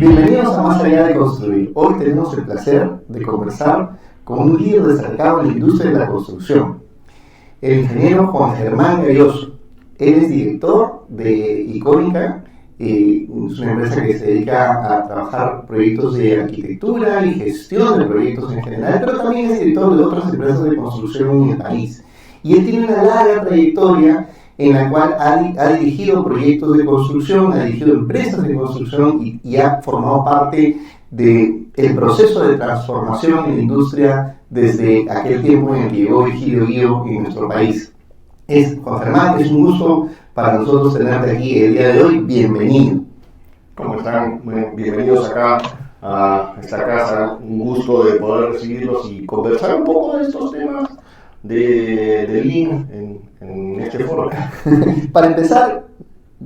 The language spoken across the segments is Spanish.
Bienvenidos a Más Allá de Construir. Hoy tenemos el placer de conversar con un líder destacado en la industria de la construcción, el ingeniero Juan Germán Galloso. Él es director de Icónica, es una empresa que se dedica a trabajar proyectos de arquitectura y gestión de proyectos en general, pero también es director de otras empresas de construcción en el país. Y él tiene una larga trayectoria en la cual ha dirigido proyectos de construcción, ha dirigido empresas de construcción y ha formado parte del proceso de transformación en la industria desde aquel tiempo en el que llegó Virgilio Guío en nuestro país. Juan Germán, es un gusto para nosotros tenerte aquí el día de hoy. Bienvenido. ¿Cómo están? Bienvenidos acá a esta casa. Un gusto de poder recibirlos y conversar un poco de estos temas de Lean en este foro. Para empezar,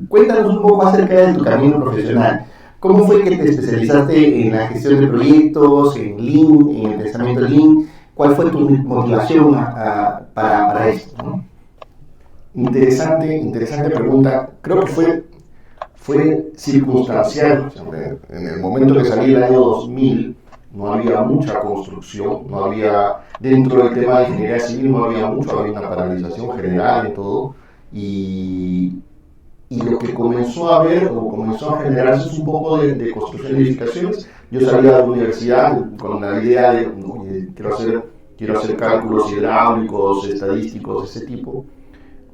cuéntanos un poco acerca de tu camino profesional. ¿Cómo fue que te especializaste en la gestión de proyectos, en Lean, en el pensamiento Lean? ¿Cuál fue tu motivación para esto, ¿no? Interesante pregunta. Creo que fue circunstancial. En el momento que salí el año 2000, no había mucha construcción, no había, dentro del tema de ingeniería civil no había mucho, había una paralización general en todo, y lo que comenzó a ver o comenzó a generarse es un poco de construcción de edificaciones. Yo salía de la universidad con la idea de, oye, quiero hacer cálculos hidráulicos, estadísticos, de ese tipo,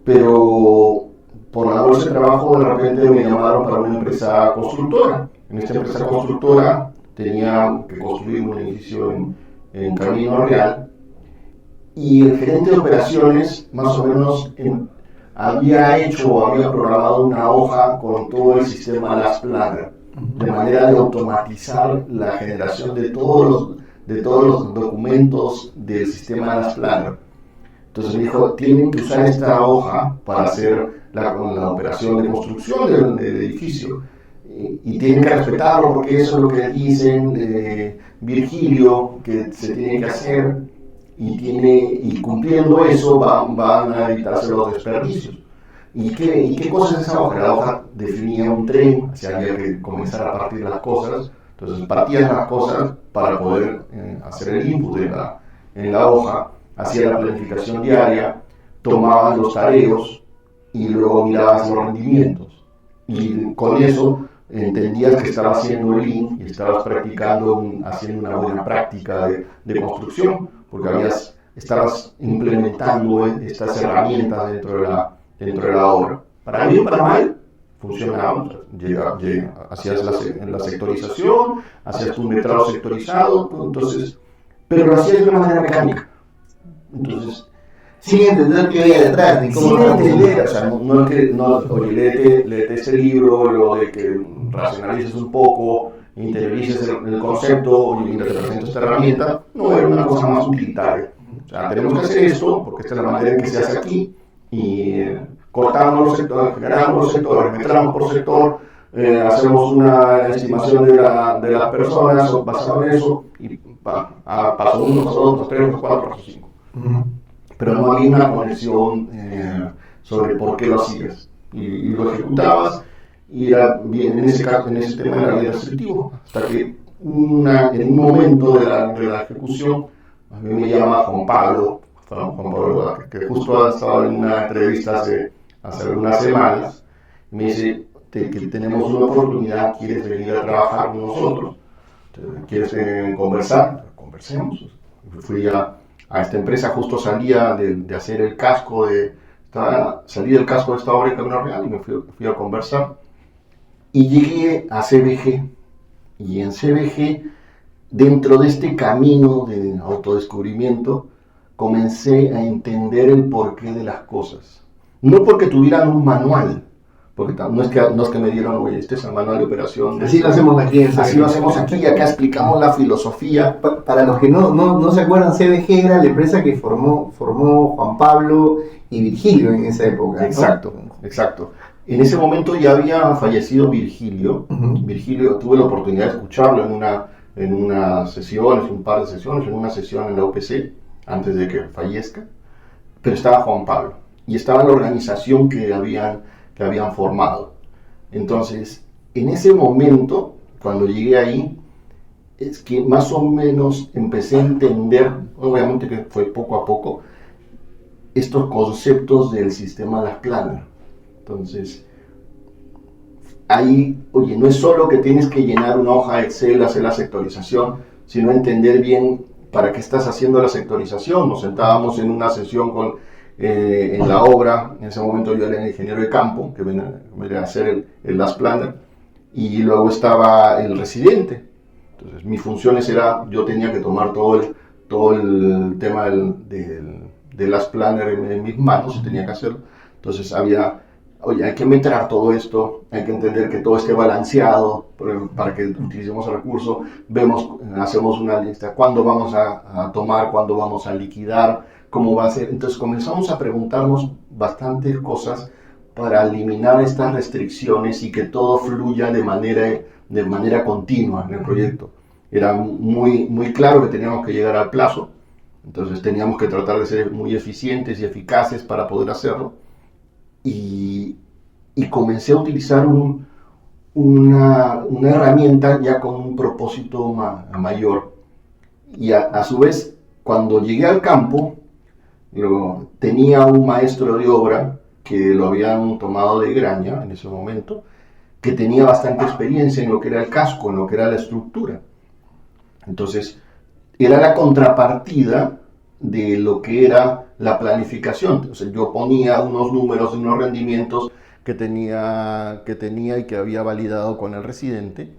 pero por la bolsa de trabajo de repente me llamaron para una empresa constructora. En esta empresa constructora tenía que construir un edificio en Camino Real, y el gerente de operaciones más o menos había programado una hoja con todo el sistema Las Planner, de manera de automatizar la generación de todos los documentos del sistema Las Planner. Entonces me dijo, tienen que usar esta hoja para hacer la operación de construcción del edificio. Y tienen que respetarlo porque eso es lo que dicen Virgilio que se tiene que hacer, y cumpliendo eso van a evitarse los desperdicios. ¿Y qué cosa es esa hoja? La hoja definía un tren, si había que comenzar a partir las cosas, entonces partías las cosas para poder hacer el input en la hoja, hacía la planificación diaria, tomaban los tareos y luego mirabas los rendimientos, y con eso entendías que estabas haciendo Lean y estabas practicando, haciendo una buena práctica de construcción, porque estabas implementando estas herramientas dentro de la obra. Para bien o para mal, funcionaba. Hacías la sectorización, hacías tu metrado sectorizado, entonces, pero lo hacías de una manera mecánica. Entonces, sin entender qué había detrás, ni cómo. Sin entender, o sea, no es que, oye, léete este libro, lo de que racionalices un poco, interiorices el concepto, oye, mira, te presento esta herramienta. No, era una cosa más utilitaria. O sea, tenemos que hacer esto, porque esta es la manera en que se hace aquí, y cortamos los sectores, generamos los sectores, metramos por sector, hacemos una estimación de las personas basado en eso, y paso 1, paso 2, paso 3, paso 4, paso 5. Pero no había una conexión sobre por qué lo hacías, y lo ejecutabas, y era bien, en ese tema era bien restrictivo, hasta que en un momento de la ejecución a mí me llama Juan Pablo, que justo estaba en una entrevista hace algunas semanas, y me dice que tenemos una oportunidad, ¿quieres venir a trabajar con nosotros? ¿Quieres conversar? Conversemos. Fui a esta empresa, justo salía de hacer el casco salí del casco de esta obra en Camino Real y me fui a conversar, y llegué a CBG, y en CBG, dentro de este camino de autodescubrimiento, comencé a entender el porqué de las cosas. No porque tuvieran un manual, porque no es que me dieron, oye, este es el manual de operación. Así lo hacemos aquí. Así lo hacemos aquí, y acá explicamos la filosofía. Para los que no se acuerdan, CBG era la empresa que formó Juan Pablo y Virgilio en esa época, ¿no? Exacto. En ese momento ya había fallecido Virgilio. Virgilio, tuve la oportunidad de escucharlo en una sesión, un par de sesiones, en una sesión en la UPC, antes de que fallezca, pero estaba Juan Pablo, y estaba la organización que habían formado. Entonces, en ese momento, cuando llegué ahí, es que más o menos empecé a entender, obviamente que fue poco a poco, estos conceptos del sistema Las Planner. Entonces, ahí, oye, no es solo que tienes que llenar una hoja de Excel, hacer la sectorización, sino entender bien para qué estás haciendo la sectorización. Nos sentábamos en una sesión en la obra, en ese momento yo era el ingeniero de campo, que venía a hacer el Las Planner, y luego estaba el residente. Entonces, mis funciones era, yo tenía que tomar todo el tema de Las Planner en mis manos, y tenía que hacerlo. Entonces oye, hay que metrar todo esto, hay que entender que todo esté balanceado para que utilicemos el recurso, hacemos una lista, cuándo vamos a tomar, cuándo vamos a liquidar, cómo va a ser. Entonces comenzamos a preguntarnos bastantes cosas para eliminar estas restricciones y que todo fluya de manera continua en el proyecto. Era muy claro que teníamos que llegar al plazo, entonces teníamos que tratar de ser muy eficientes y eficaces para poder hacerlo. Y comencé a utilizar una herramienta ya con un propósito mayor. Y a su vez, cuando llegué al campo, tenía un maestro de obra que lo habían tomado de Graña en ese momento, que tenía bastante experiencia en lo que era el casco, en lo que era la estructura. Entonces, era la contrapartida de lo que era la planificación. Entonces, yo ponía unos números, unos rendimientos que tenía y que había validado con el residente,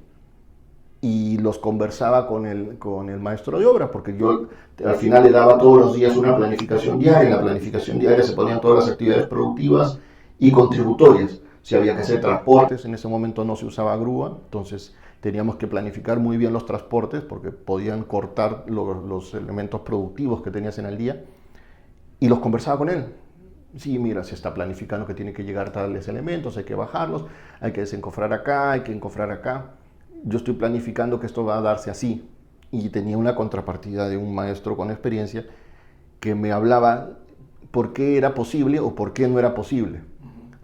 y los conversaba con el maestro de obra, porque yo al final le daba todos los días una planificación diaria. En la planificación diaria se ponían todas las actividades productivas y contributorias. Si había que hacer transportes, en ese momento no se usaba grúa, entonces teníamos que planificar muy bien los transportes porque podían cortar los elementos productivos que tenías en el día, y los conversaba con él. Sí, mira, se está planificando que tiene que llegar tales elementos, hay que bajarlos, hay que desencofrar acá, hay que encofrar acá. Yo estoy planificando que esto va a darse así. Y tenía una contrapartida de un maestro con experiencia que me hablaba por qué era posible o por qué no era posible,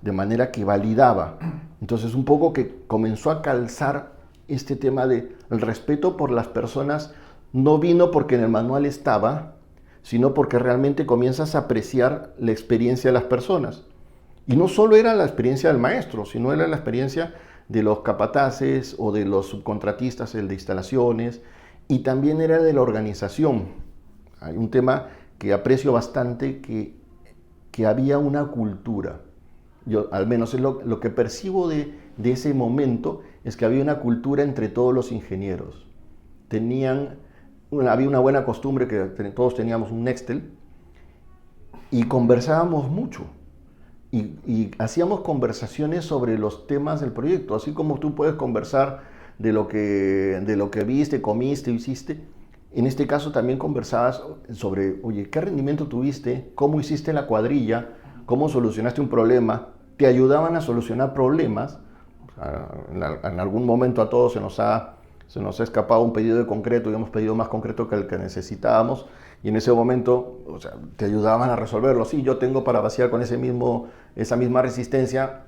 de manera que validaba. Entonces, un poco que comenzó a calzar este tema del respeto por las personas. No vino porque en el manual estaba, sino porque realmente comienzas a apreciar la experiencia de las personas. Y no solo era la experiencia del maestro, sino era la experiencia de los capataces o de los subcontratistas, el de instalaciones, y también era de la organización. Hay un tema que aprecio bastante, que había una cultura. Yo, al menos es lo que percibo de ese momento, es que había una cultura entre todos los ingenieros. Había una buena costumbre que todos teníamos un Nextel y conversábamos mucho. Y hacíamos conversaciones sobre los temas del proyecto, así como tú puedes conversar de lo que viste, comiste, hiciste. En este caso también conversabas sobre, oye, ¿qué rendimiento tuviste? ¿Cómo hiciste la cuadrilla? ¿Cómo solucionaste un problema? Te ayudaban a solucionar problemas. En algún momento a todos se nos ha escapado un pedido de concreto y hemos pedido más concreto que el que necesitábamos. Y en ese momento, o sea, te ayudaban a resolverlo. Sí, yo tengo para vaciar con esa misma resistencia,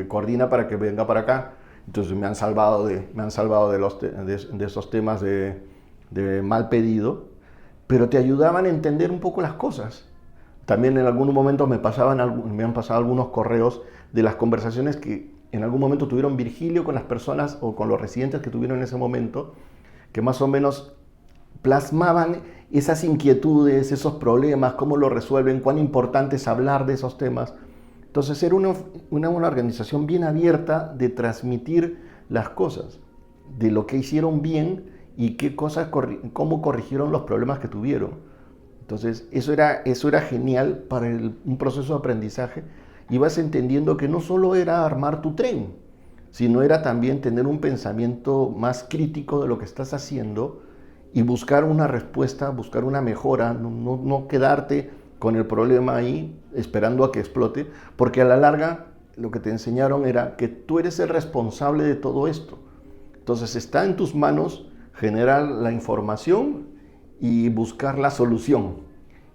coordina para que venga para acá. Entonces me han salvado de esos temas de mal pedido, pero te ayudaban a entender un poco las cosas. También en algunos momentos me han pasado algunos correos de las conversaciones que en algún momento tuvieron Virgilio con las personas o con los residentes que tuvieron en ese momento, que más o menos plasmaban esas inquietudes, esos problemas, cómo lo resuelven, cuán importante es hablar de esos temas. Entonces era una organización bien abierta de transmitir las cosas, de lo que hicieron bien y cómo corrigieron los problemas que tuvieron. Entonces eso era genial para un proceso de aprendizaje. Ibas entendiendo que no solo era armar tu tren, sino era también tener un pensamiento más crítico de lo que estás haciendo y buscar una respuesta, buscar una mejora, no quedarte con el problema ahí esperando a que explote, porque a la larga lo que te enseñaron era que tú eres el responsable de todo esto. Entonces está en tus manos generar la información y buscar la solución,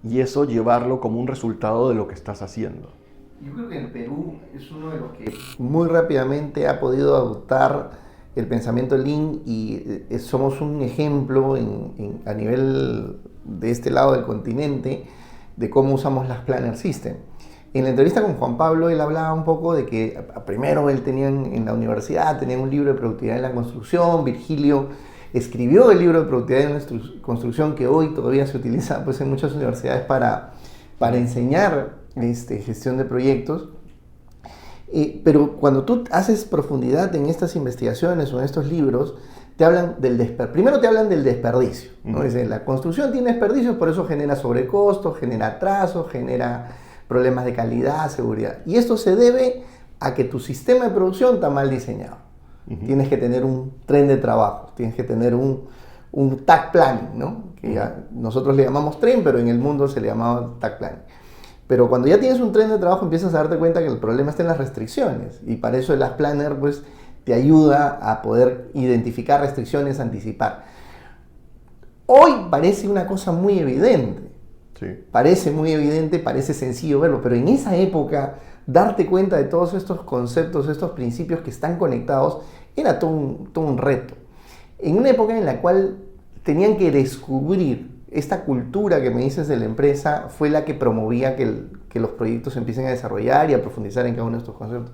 y eso llevarlo como un resultado de lo que estás haciendo. Yo creo que el Perú es uno de los que muy rápidamente ha podido adoptar el pensamiento Lean y somos un ejemplo a nivel de este lado del continente de cómo usamos las Planner System. En la entrevista con Juan Pablo, él hablaba un poco de que primero él tenía en la universidad, tenía un libro de productividad en la construcción. Virgilio escribió el libro de productividad en la construcción, que hoy todavía se utiliza pues, en muchas universidades para enseñar gestión de proyectos. Pero cuando tú haces profundidad en estas investigaciones o en estos libros, te hablan primero te hablan del desperdicio, ¿no? Dice, la construcción tiene desperdicios, por eso genera sobrecostos, genera atrasos, genera problemas de calidad, seguridad. Y esto se debe a que tu sistema de producción está mal diseñado. Tienes que tener un tren de trabajo, tienes que tener un tag planning, ¿no? Que nosotros le llamamos tren, pero en el mundo se le llamaba tag planning. Pero cuando ya tienes un tren de trabajo empiezas a darte cuenta que el problema está en las restricciones, y para eso el Last Planner pues, te ayuda a poder identificar restricciones, anticipar. Hoy parece una cosa muy evidente. Sí. Parece muy evidente, parece sencillo verlo, pero en esa época darte cuenta de todos estos conceptos, estos principios que están conectados, era todo un reto. En una época en la cual tenían que descubrir esta cultura que me dices de la empresa, fue la que promovía que los proyectos empiecen a desarrollar y a profundizar en cada uno de estos conceptos.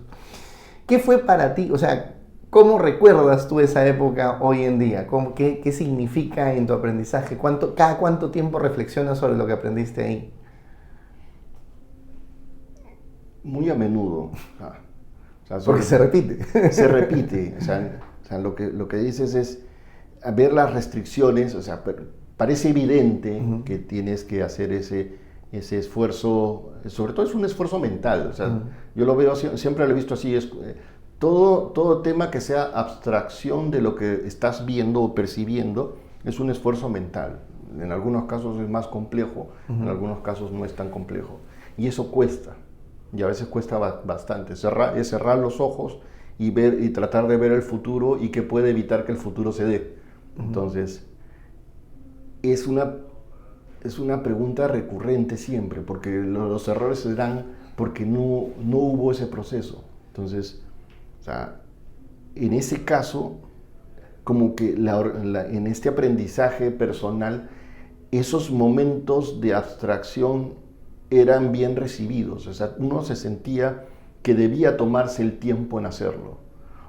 ¿Qué fue para ti? O sea, ¿cómo recuerdas tú esa época hoy en día? ¿Qué significa en tu aprendizaje? ¿Cada cuánto tiempo reflexionas sobre lo que aprendiste ahí? Muy a menudo. Porque se repite. Se repite. O sea, lo que dices es ver las restricciones. O sea, parece evidente que tienes que hacer ese esfuerzo. Sobre todo es un esfuerzo mental. O sea, yo lo veo, siempre lo he visto así. Todo tema que sea abstracción de lo que estás viendo o percibiendo es un esfuerzo mental. En algunos casos es más complejo, en algunos casos no es tan complejo. Y eso cuesta, y a veces cuesta bastante. Cerrar los ojos y tratar de ver el futuro y que puede evitar que el futuro se dé. Entonces, es una pregunta recurrente siempre, porque los errores se dan porque no hubo ese proceso. Entonces, o sea, en ese caso, como que en este aprendizaje personal, esos momentos de abstracción eran bien recibidos. O sea, uno se sentía que debía tomarse el tiempo en hacerlo.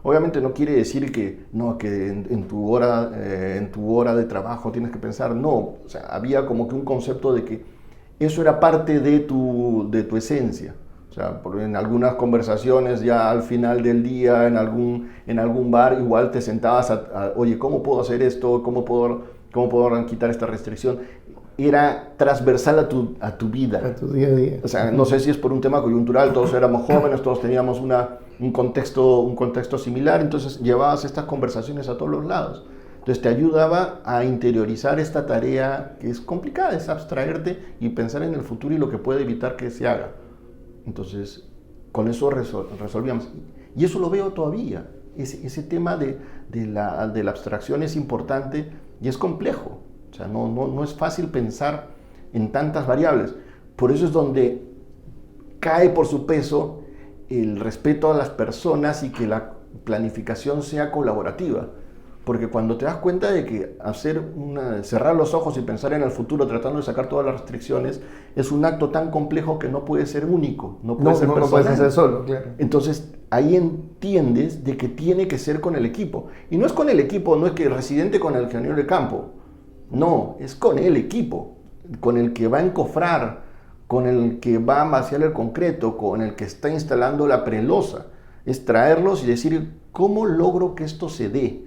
Obviamente no quiere decir que en tu hora de trabajo tienes que pensar. No, o sea, había como que un concepto de que eso era parte de tu esencia. O sea, en algunas conversaciones ya al final del día, en algún bar, igual te sentabas oye, ¿cómo puedo hacer esto? ¿Cómo puedo quitar esta restricción? Era transversal a tu vida. A tu día a día. O sea, no sé si es por un tema coyuntural, todos éramos jóvenes, todos teníamos un contexto similar, entonces llevabas estas conversaciones a todos los lados. Entonces te ayudaba a interiorizar esta tarea que es complicada, es abstraerte y pensar en el futuro y lo que puede evitar que se haga. Entonces, con eso resolvíamos. Y eso lo veo todavía. Ese tema de la abstracción es importante y es complejo. O sea, no es fácil pensar en tantas variables. Por eso es donde cae por su peso el respeto a las personas y que la planificación sea colaborativa. Porque cuando te das cuenta de que cerrar los ojos y pensar en el futuro tratando de sacar todas las restricciones es un acto tan complejo que no puede ser único, no puedes hacer solo, claro. Entonces ahí entiendes de que tiene que ser con el equipo. Y no es con el equipo, no es que el residente con el ingeniero de campo. No, es con el equipo, con el que va a encofrar, con el que va a vaciar el concreto, con el que está instalando la prelosa. Es traerlos y decir, ¿cómo logro que esto se dé?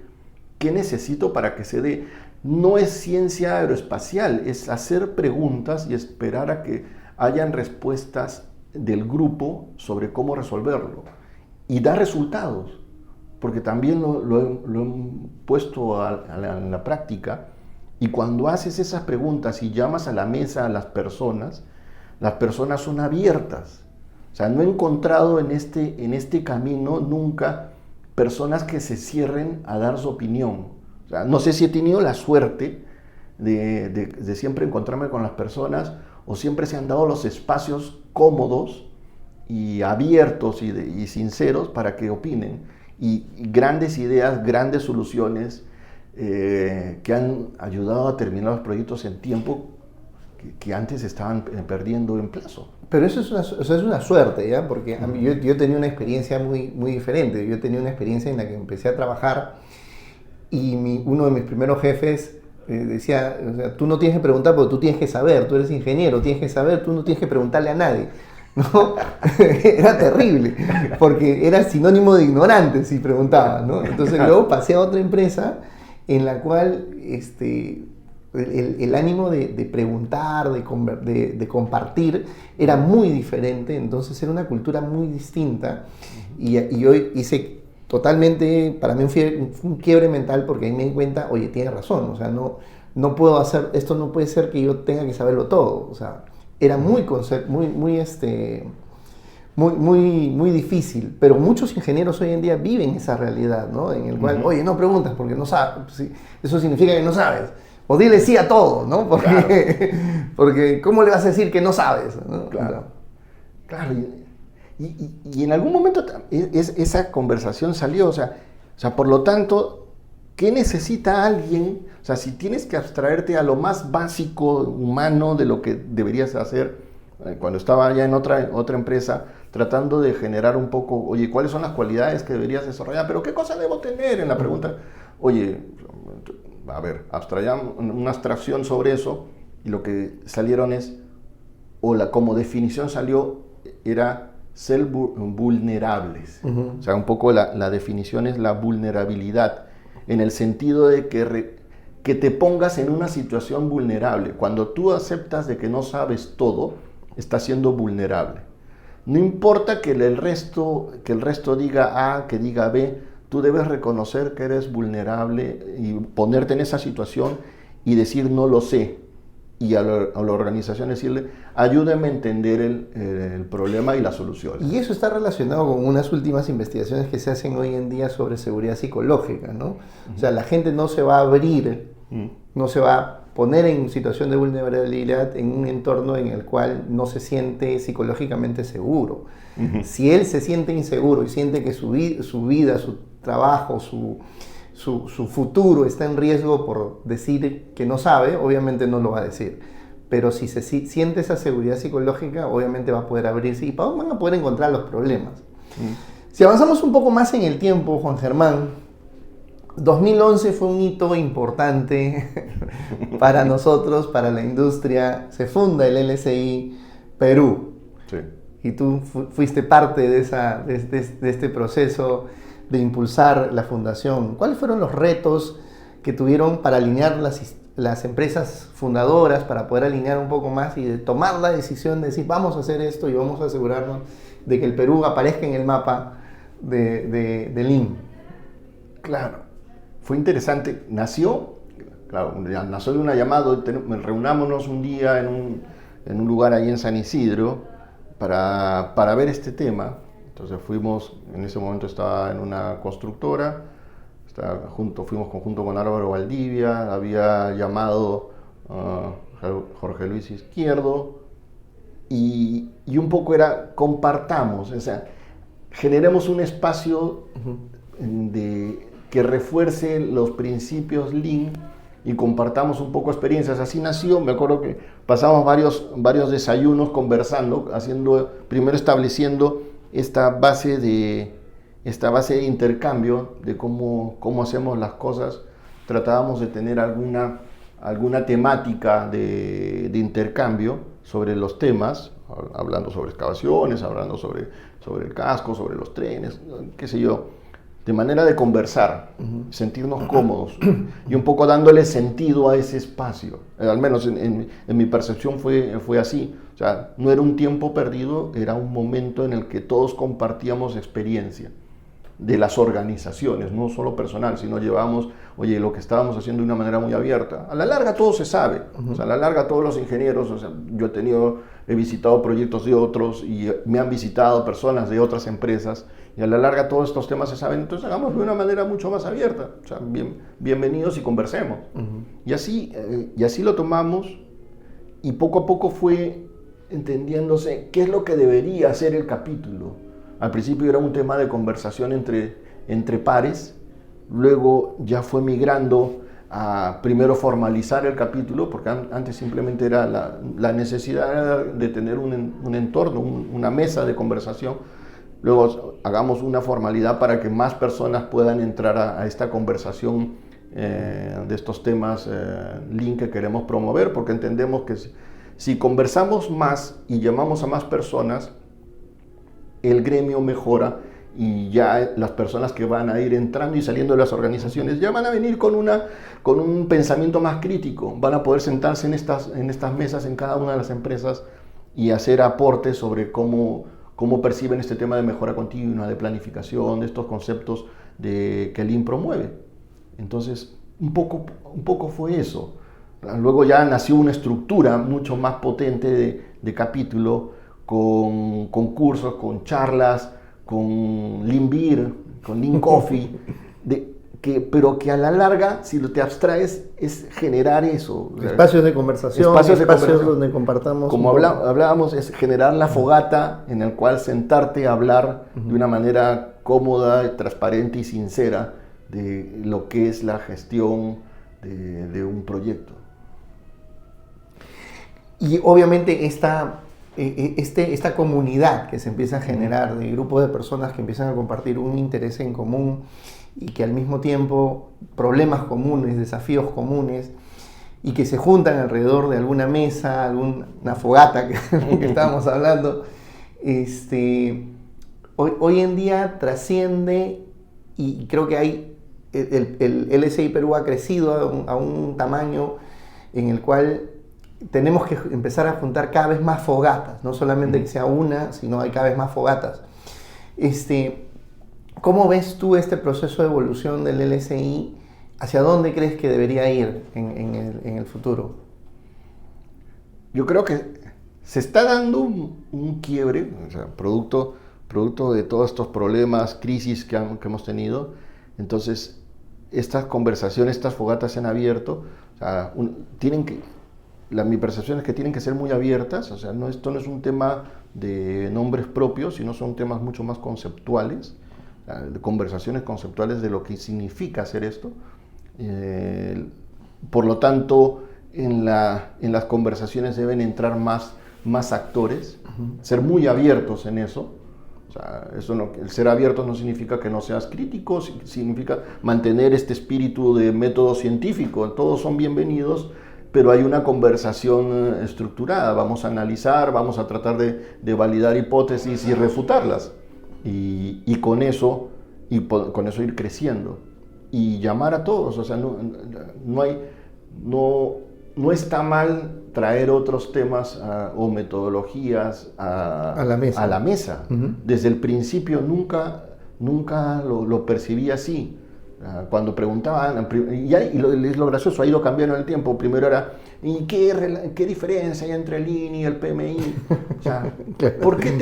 ¿Qué necesito para que se dé? No es ciencia aeroespacial, es hacer preguntas y esperar a que hayan respuestas del grupo sobre cómo resolverlo. Y dar resultados, porque también lo he puesto en la práctica. Y cuando haces esas preguntas y llamas a la mesa a las personas son abiertas. O sea, no he encontrado en este camino nunca personas que se cierren a dar su opinión. O sea, no sé si he tenido la suerte de siempre encontrarme con las personas o siempre se han dado los espacios cómodos y abiertos y sinceros para que opinen. y grandes ideas, grandes soluciones que han ayudado a terminar los proyectos en tiempo que antes estaban perdiendo en plazo. Pero eso es una suerte, ¿ya? Porque a mí, yo tenía una experiencia muy, muy diferente. Yo tenía una experiencia en la que empecé a trabajar y uno de mis primeros jefes decía, o sea, tú no tienes que preguntar porque tú tienes que saber, tú eres ingeniero, tienes que saber, tú no tienes que preguntarle a nadie, ¿no? Era terrible, porque era sinónimo de ignorante si preguntabas, ¿no? Entonces luego pasé a otra empresa en la cual el ánimo de preguntar, de compartir, era muy diferente, entonces era una cultura muy distinta y yo hice totalmente, para mí fue un quiebre mental porque ahí me di cuenta, oye, tienes razón, o sea, no puedo hacer, esto no puede ser que yo tenga que saberlo todo, o sea, era muy difícil, pero muchos ingenieros hoy en día viven esa realidad, ¿no? En el cual, oye, no preguntas porque no sabes, ¿sí? Eso significa que no sabes. O dile sí a todo, ¿no? Porque, claro. Porque ¿cómo le vas a decir que no sabes? ¿No? Claro. Claro. Y en algún momento esa conversación salió, o sea, por lo tanto, ¿qué necesita alguien? O sea, si tienes que abstraerte a lo más básico, humano, de lo que deberías hacer, cuando estaba ya en otra empresa, tratando de generar un poco, oye, ¿cuáles son las cualidades que deberías desarrollar? Pero ¿qué cosa debo tener en la pregunta? Oye, a ver, una abstracción sobre eso, y lo que salieron es, como definición salió, era ser vulnerables. O sea, un poco la definición es la vulnerabilidad, en el sentido de que te pongas en una situación vulnerable. Cuando tú aceptas de que no sabes todo, estás siendo vulnerable. No importa que el resto diga A, que diga B, tú debes reconocer que eres vulnerable y ponerte en esa situación y decir no lo sé. Y a la organización decirle, ayúdame a entender el problema y la solución. Y eso está relacionado con unas últimas investigaciones que se hacen hoy en día sobre seguridad psicológica, ¿no? O sea, la gente no se va a abrir, no se va a poner en situación de vulnerabilidad en un entorno en el cual no se siente psicológicamente seguro. Si él se siente inseguro y siente que su vida, su trabajo, su futuro está en riesgo por decir que no sabe, obviamente no lo va a decir. Pero si se siente esa seguridad psicológica, obviamente va a poder abrirse y van a poder encontrar los problemas. Si avanzamos un poco más en el tiempo, Juan Germán, 2011 fue un hito importante para nosotros, para la industria. Se funda el LSI Perú. Sí. Y tú fuiste parte de este proceso de impulsar la fundación. ¿Cuáles fueron los retos que tuvieron para alinear las empresas fundadoras, para poder alinear un poco más y de tomar la decisión de decir vamos a hacer esto y vamos a asegurarnos de que el Perú aparezca en el mapa de Lean? Claro, fue interesante. Nació de una llamada, reunámonos un día en un lugar ahí en San Isidro para ver este tema. Entonces fuimos, en ese momento estaba en una constructora, fuimos junto con Álvaro Valdivia, había llamado Jorge Luis Izquierdo, y un poco era compartamos, o sea, generemos un espacio que refuerce los principios Lean y compartamos un poco experiencias. Así nació. Me acuerdo que pasamos varios desayunos conversando, primero estableciendo esta base de intercambio de cómo hacemos las cosas. Tratábamos de tener alguna temática de intercambio sobre los temas, hablando sobre excavaciones, hablando sobre el casco, sobre los trenes, qué sé yo, de manera de conversar, sentirnos cómodos y un poco dándole sentido a ese espacio. Al menos en mi percepción fue así. O sea, no era un tiempo perdido, era un momento en el que todos compartíamos experiencia de las organizaciones, no solo personal, sino llevábamos, oye, lo que estábamos haciendo de una manera muy abierta. A la larga todo se sabe, o sea, a la larga todos los ingenieros, o sea, yo he visitado proyectos de otros y me han visitado personas de otras empresas, y a la larga todos estos temas se saben, entonces hagámoslo de una manera mucho más abierta, o sea, bienvenidos y conversemos. Y así lo tomamos, y poco a poco fue entendiéndose qué es lo que debería ser el capítulo. Al principio era un tema de conversación entre entre pares, luego ya fue migrando a primero formalizar el capítulo, porque antes simplemente era la necesidad de tener un entorno, una mesa de conversación. Luego hagamos una formalidad para que más personas puedan entrar a esta conversación de estos temas Lean que queremos promover, porque entendemos que si conversamos más y llamamos a más personas, el gremio mejora y ya las personas que van a ir entrando y saliendo de las organizaciones ya van a venir con un pensamiento más crítico, van a poder sentarse en estas mesas en cada una de las empresas y hacer aportes sobre cómo perciben este tema de mejora continua, de planificación, de estos conceptos que Lean promueve. Entonces, un poco fue eso. Luego ya nació una estructura mucho más potente de capítulo, con cursos, con charlas, con Lean Beer, con Lean Coffee, pero que a la larga, si te abstraes, es generar eso. Espacios de conversación, espacios donde compartamos. Como hablábamos, es generar la fogata en el cual sentarte a hablar de una manera cómoda, transparente y sincera de lo que es la gestión de un proyecto. Y obviamente esta comunidad que se empieza a generar, de grupos de personas que empiezan a compartir un interés en común y que al mismo tiempo problemas comunes, desafíos comunes, y que se juntan alrededor de alguna mesa, alguna fogata que estábamos hablando, hoy en día trasciende, y creo que el LSI Perú ha crecido a un tamaño en el cual tenemos que empezar a juntar cada vez más fogatas, no solamente que sea una, sino hay cada vez más fogatas. ¿Cómo ves tú este proceso de evolución del LSI? ¿Hacia dónde crees que debería ir en el futuro? Yo creo que se está dando un quiebre, o sea, producto de todos estos problemas, crisis que hemos tenido. Entonces, estas conversaciones, estas fogatas se han abierto. O sea, mi percepción es que tienen que ser muy abiertas. O sea, esto no es un tema de nombres propios, sino son temas mucho más conceptuales, de conversaciones conceptuales de lo que significa hacer esto. Por lo tanto, en las conversaciones deben entrar más actores, ser muy abiertos en eso. O sea, el ser abiertos no significa que no seas crítico, significa mantener este espíritu de método científico. Todos son bienvenidos, pero hay una conversación estructurada. Vamos a analizar, vamos a tratar de validar hipótesis y refutarlas. Y con eso ir creciendo. Y llamar a todos. O sea, no está mal traer otros temas o metodologías a la mesa. Desde el principio nunca lo percibí así. Cuando preguntaban, y es lo gracioso, ha ido cambiando en el tiempo. Primero era, ¿y qué diferencia hay entre el Lean y el PMI? O sea, ¿por qué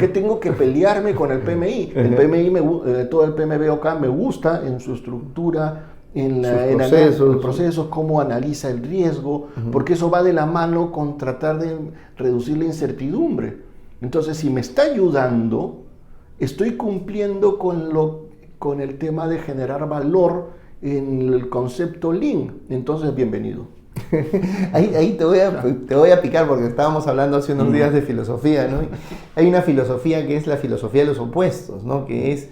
tengo que pelearme con el PMI? El PMI, todo el PMBOK me gusta en su estructura, en los procesos, cómo analiza el riesgo, porque eso va de la mano con tratar de reducir la incertidumbre. Entonces, si me está ayudando, estoy cumpliendo con el tema de generar valor en el concepto Lean. Entonces, bienvenido. Ahí te voy a picar, porque estábamos hablando hace unos días de filosofía, ¿no? Hay una filosofía que es la filosofía de los opuestos, ¿no? Que es,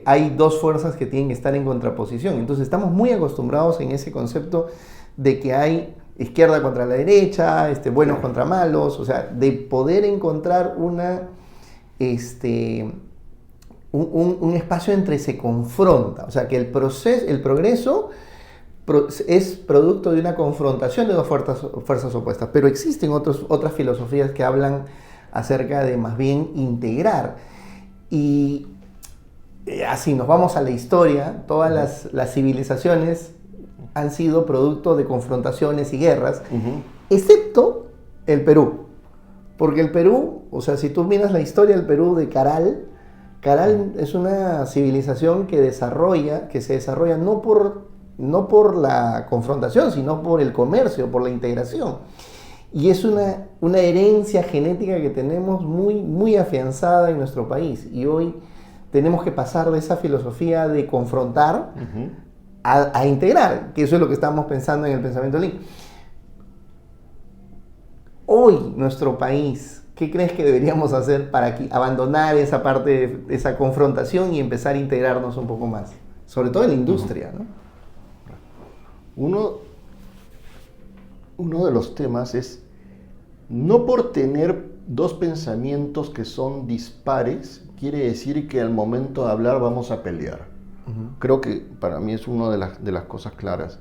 hay dos fuerzas que tienen que estar en contraposición. Entonces estamos muy acostumbrados en ese concepto de que hay izquierda contra la derecha, buenos contra malos, o sea, de poder encontrar un espacio entre se confronta, o sea, que el progreso es producto de una confrontación de dos fuerzas opuestas, pero existen otras filosofías que hablan acerca de más bien integrar. Y así nos vamos a la historia, todas las civilizaciones han sido producto de confrontaciones y guerras, excepto el Perú, porque el Perú, o sea, si tú miras la historia del Perú de Caral es una civilización que se desarrolla no por la confrontación, sino por el comercio, por la integración. Y es una herencia genética que tenemos muy, muy afianzada en nuestro país. Y hoy tenemos que pasar de esa filosofía de confrontar a integrar, que eso es lo que estamos pensando en el pensamiento Lean. Hoy, nuestro país, ¿qué crees que deberíamos hacer para abandonar esa parte, esa confrontación y empezar a integrarnos un poco más? Sobre todo en la industria, ¿no? Uno de los temas es, no por tener dos pensamientos que son dispares, quiere decir que al momento de hablar vamos a pelear. Creo que para mí es una de las cosas claras.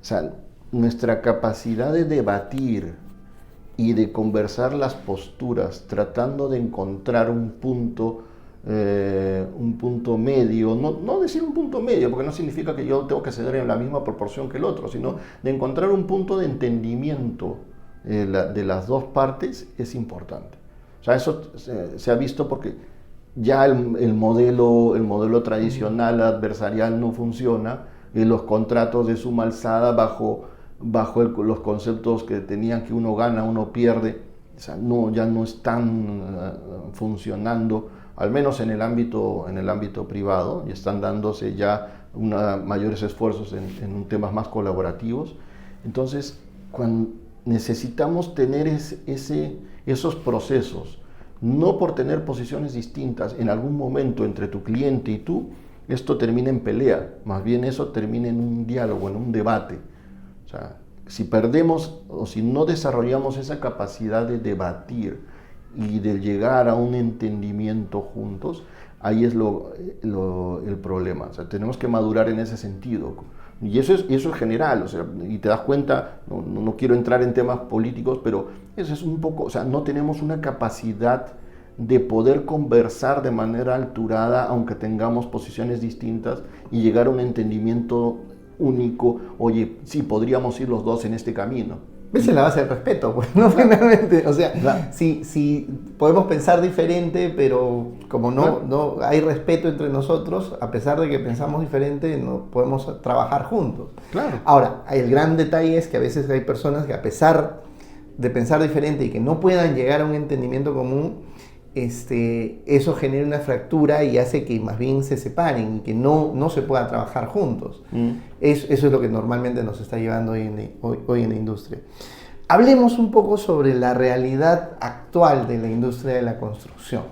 O sea, nuestra capacidad de debatir y de conversar las posturas, tratando de encontrar un punto medio, no decir un punto medio, porque no significa que yo tengo que ceder en la misma proporción que el otro, sino de encontrar un punto de entendimiento de las dos partes es importante. O sea, eso se ha visto porque ya el modelo tradicional adversarial no funciona, y los contratos de suma alzada bajo los conceptos que tenían que uno gana, uno pierde, o sea, ya no están funcionando, al menos en el ámbito privado, y están dándose ya mayores esfuerzos en temas más colaborativos. Entonces, cuando necesitamos tener esos procesos, no por tener posiciones distintas en algún momento entre tu cliente y tú, esto termina en pelea, más bien eso termina en un diálogo, en un debate. O sea, si perdemos o si no desarrollamos esa capacidad de debatir y de llegar a un entendimiento juntos, ahí es el problema. O sea, tenemos que madurar en ese sentido. Y eso es general, o sea, y te das cuenta, no quiero entrar en temas políticos, pero eso es un poco, o sea, no tenemos una capacidad de poder conversar de manera alturada, aunque tengamos posiciones distintas, y llegar a un entendimiento único. Oye, sí, podríamos ir los dos en este camino. Esa es la base del respeto, pues, ¿no? Finalmente, o sea, claro. Si podemos pensar diferente, pero como no hay respeto entre nosotros, a pesar de que pensamos diferente, no podemos trabajar juntos. Claro. Ahora, el gran detalle es que a veces hay personas que, a pesar de pensar diferente y que no puedan llegar a un entendimiento común, eso genera una fractura y hace que más bien se separen y que no se pueda trabajar juntos. Eso es lo que normalmente nos está llevando hoy en la industria. Hablemos un poco sobre la realidad actual de la industria de la construcción.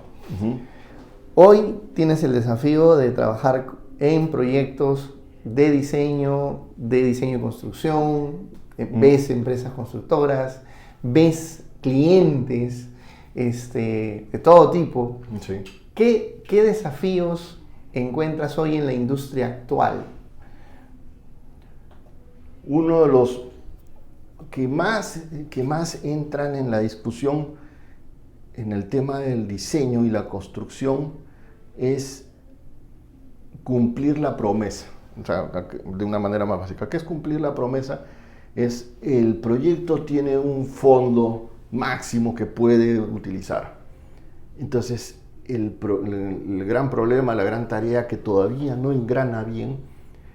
Hoy tienes el desafío de trabajar en proyectos de diseño y construcción, ves empresas constructoras, ves clientes de todo tipo. Sí. ¿Qué desafíos encuentras hoy en la industria actual? Uno de los que más entran en la discusión en el tema del diseño y la construcción es cumplir la promesa. O sea, de una manera más básica, ¿qué es cumplir la promesa? Es el proyecto tiene un fondo máximo que puede utilizar. Entonces, el gran problema, la gran tarea que todavía no engrana bien,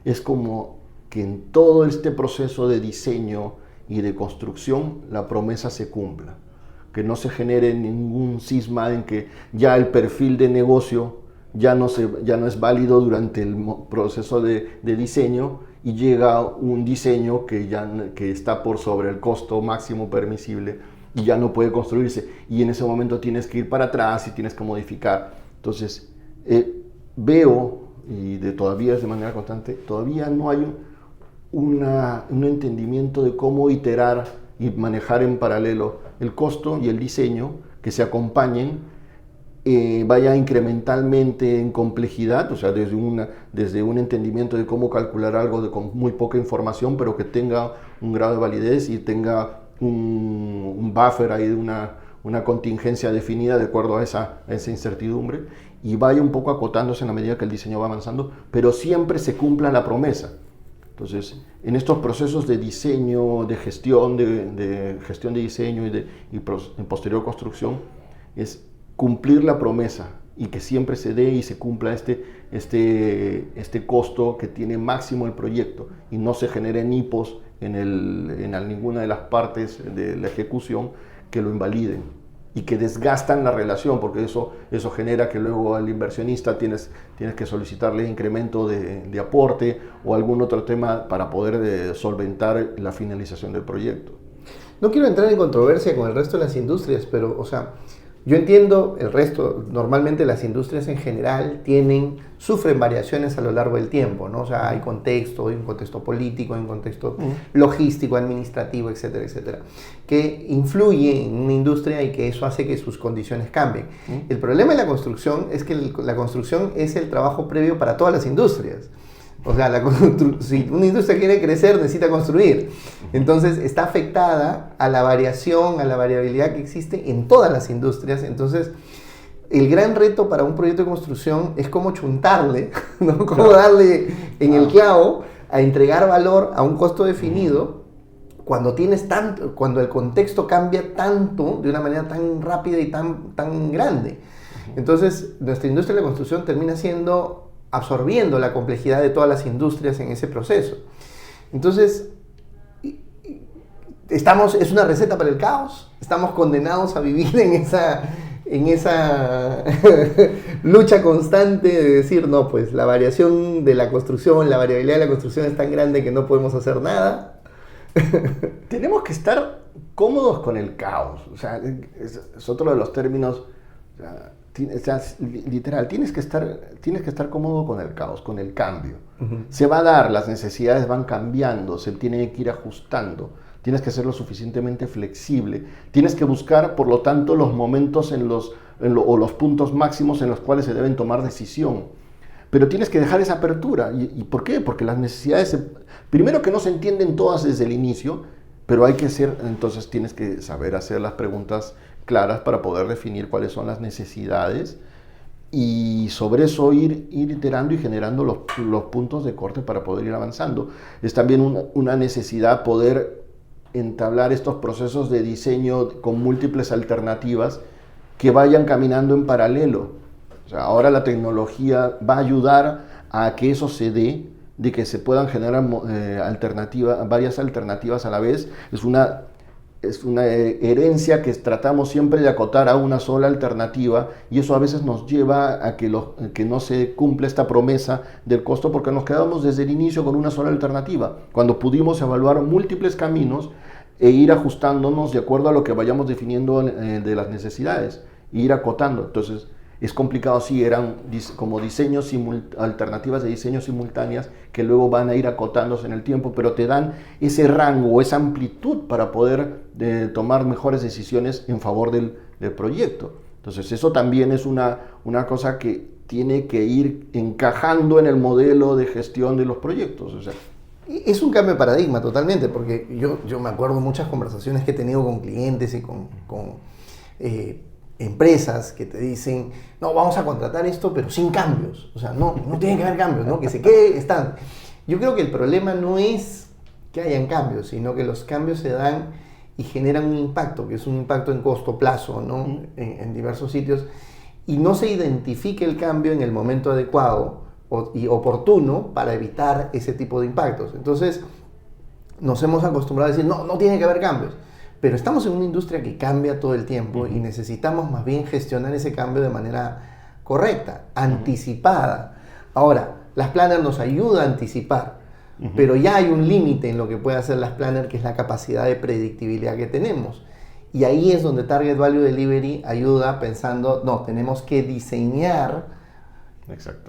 es como que en todo este proceso de diseño y de construcción la promesa se cumpla, que no se genere ningún cisma en que ya el perfil de negocio ya no es válido durante el proceso de diseño y llega un diseño que está por sobre el costo máximo permisible y ya no puede construirse, y en ese momento tienes que ir para atrás y tienes que modificar. Entonces, veo, y todavía es de manera constante, todavía no hay un entendimiento de cómo iterar y manejar en paralelo el costo y el diseño, que se acompañen, vaya incrementalmente en complejidad, o sea, desde un entendimiento de cómo calcular algo con muy poca información, pero que tenga un grado de validez y tenga un buffer ahí de una contingencia definida de acuerdo a esa incertidumbre, y vaya un poco acotándose en la medida que el diseño va avanzando, pero siempre se cumpla la promesa. Entonces, en estos procesos de diseño, de gestión de diseño y posterior construcción, es cumplir la promesa y que siempre se dé y se cumpla este costo que tiene máximo el proyecto y no se generen hipos en ninguna de las partes de la ejecución que lo invaliden. y que desgastan la relación, porque eso genera que luego al inversionista tienes que solicitarle incremento de aporte o algún otro tema para poder solventar la finalización del proyecto. No quiero entrar en controversia con el resto de las industrias, pero, o sea, yo entiendo el resto. Normalmente las industrias en general sufren variaciones a lo largo del tiempo, ¿no? O sea, hay un contexto político, hay un contexto logístico, administrativo, etcétera, etcétera, que influye en una industria y que eso hace que sus condiciones cambien. El problema de la construcción es que la construcción es el trabajo previo para todas las industrias. O sea, si una industria quiere crecer, necesita construir. Entonces, está afectada a la variación, a la variabilidad que existe en todas las industrias. Entonces, el gran reto para un proyecto de construcción es cómo chuntarle, ¿no? Cómo darle en el clavo a entregar valor a un costo definido cuando el contexto cambia tanto, de una manera tan rápida y tan grande. Entonces, nuestra industria de la construcción termina absorbiendo la complejidad de todas las industrias en ese proceso. Entonces, es una receta para el caos. Estamos condenados a vivir en esa lucha constante de decir, no, pues la variación de la construcción, la variabilidad de la construcción es tan grande que no podemos hacer nada. Tenemos que estar cómodos con el caos. O sea, es otro de los términos. O sea, literal, tienes que estar cómodo con el caos, con el cambio. Se va a dar, las necesidades van cambiando, se tienen que ir ajustando. Tienes que ser lo suficientemente flexible. Tienes que buscar, por lo tanto, los momentos o los puntos máximos en los cuales se deben tomar decisión. Pero tienes que dejar esa apertura. ¿Y por qué? Porque las necesidades, primero que no se entienden todas desde el inicio, pero entonces tienes que saber hacer las preguntas claras para poder definir cuáles son las necesidades y sobre eso ir iterando y generando los puntos de corte para poder ir avanzando. Es también una necesidad poder entablar estos procesos de diseño con múltiples alternativas que vayan caminando en paralelo. O sea, ahora la tecnología va a ayudar a que eso se dé, de que se puedan generar varias alternativas a la vez. Es una herencia que tratamos siempre de acotar a una sola alternativa y eso a veces nos lleva a que no se cumple esta promesa del costo porque nos quedamos desde el inicio con una sola alternativa, cuando pudimos evaluar múltiples caminos e ir ajustándonos de acuerdo a lo que vayamos definiendo de las necesidades e ir acotando. Entonces es complicado si eran como alternativas de diseño simultáneas que luego van a ir acotándose en el tiempo, pero te dan ese rango, esa amplitud para poder tomar mejores decisiones en favor del proyecto. Entonces eso también es una cosa que tiene que ir encajando en el modelo de gestión de los proyectos. O sea, es un cambio de paradigma totalmente, porque yo me acuerdo muchas conversaciones que he tenido con clientes y con empresas que te dicen, no, vamos a contratar esto, pero sin cambios. O sea, no tiene que haber cambios, ¿no? Que se quede están. Yo creo que el problema no es que hayan cambios, sino que los cambios se dan y generan un impacto, que es un impacto en corto plazo, ¿no? En diversos sitios, y no se identifique el cambio en el momento adecuado y oportuno para evitar ese tipo de impactos. Entonces, nos hemos acostumbrado a decir, no tiene que haber cambios. Pero estamos en una industria que cambia todo el tiempo y necesitamos más bien gestionar ese cambio de manera correcta, anticipada. Ahora, las planners nos ayudan a anticipar, pero ya hay un límite en lo que puede hacer las planners, que es la capacidad de predictibilidad que tenemos. Y ahí es donde Target Value Delivery ayuda pensando, no, tenemos que diseñar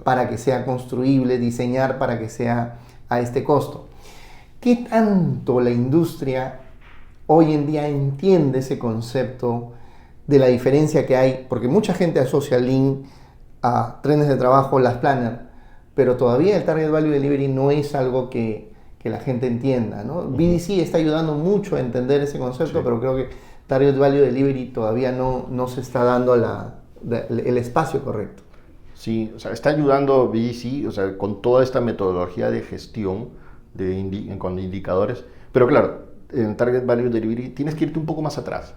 para que sea construible, diseñar para que sea a este costo. ¿Qué tanto la industria hoy en día entiende ese concepto de la diferencia que hay? Porque mucha gente asocia Lean a trenes de trabajo, las planners, pero todavía el Target Value Delivery no es algo que la gente entienda, ¿no? BDC está ayudando mucho a entender ese concepto, pero creo que Target Value Delivery todavía no se está dando el espacio correcto. Sí, o sea, está ayudando BDC, o sea, con toda esta metodología de gestión con indicadores, pero claro, en Target Value Delivery tienes que irte un poco más atrás.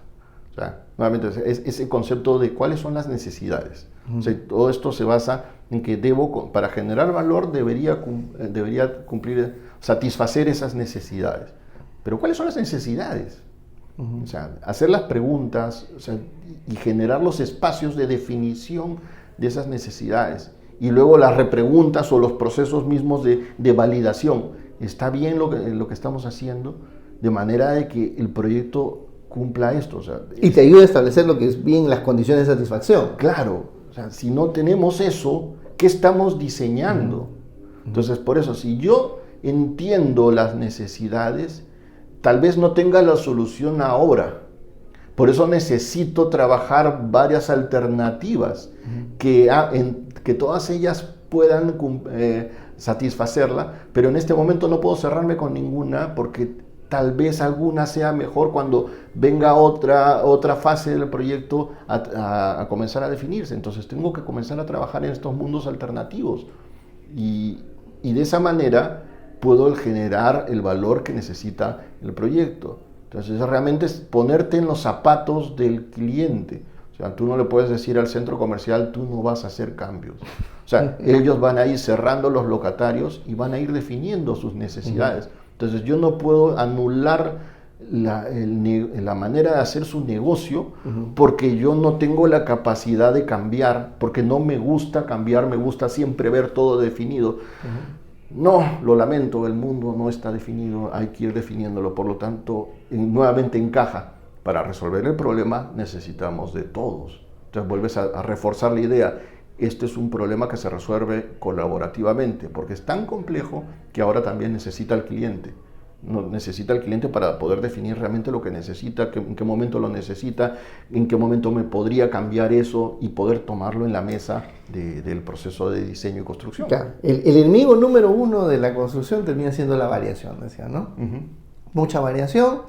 O sea, nuevamente, es ese concepto de cuáles son las necesidades. O sea, todo esto se basa en que para generar valor debería satisfacer esas necesidades. Pero ¿cuáles son las necesidades? O sea, hacer las preguntas, o sea, y generar los espacios de definición de esas necesidades. Y luego las repreguntas o los procesos mismos de validación. ¿Está bien lo que estamos haciendo? De manera de que el proyecto cumpla esto. O sea, y te ayuda a establecer lo que es bien las condiciones de satisfacción. Claro. O sea, si no tenemos eso, ¿qué estamos diseñando? Entonces, por eso, si yo entiendo las necesidades, tal vez no tenga la solución ahora. Por eso necesito trabajar varias alternativas que todas ellas puedan satisfacerla, pero en este momento no puedo cerrarme con ninguna porque tal vez alguna sea mejor cuando venga otra fase del proyecto a comenzar a definirse. Entonces tengo que comenzar a trabajar en estos mundos alternativos y de esa manera puedo generar el valor que necesita el proyecto. Entonces realmente es ponerte en los zapatos del cliente. O sea, tú no le puedes decir al centro comercial, tú no vas a hacer cambios. O sea, ellos van a ir cerrando los locatarios y van a ir definiendo sus necesidades. Entonces yo no puedo anular la manera de hacer su negocio porque yo no tengo la capacidad de cambiar, porque no me gusta cambiar, me gusta siempre ver todo definido. No, lo lamento, el mundo no está definido, hay que ir definiéndolo, por lo tanto, nuevamente encaja. Para resolver el problema necesitamos de todos. Entonces vuelves a reforzar la idea. Este es un problema que se resuelve colaborativamente, porque es tan complejo que ahora también necesita el cliente. Necesita el cliente para poder definir realmente lo que necesita, en qué momento lo necesita, en qué momento me podría cambiar eso y poder tomarlo en la mesa del proceso de diseño y construcción. Claro. El enemigo número uno de la construcción termina siendo la variación, decía, ¿no? Mucha variación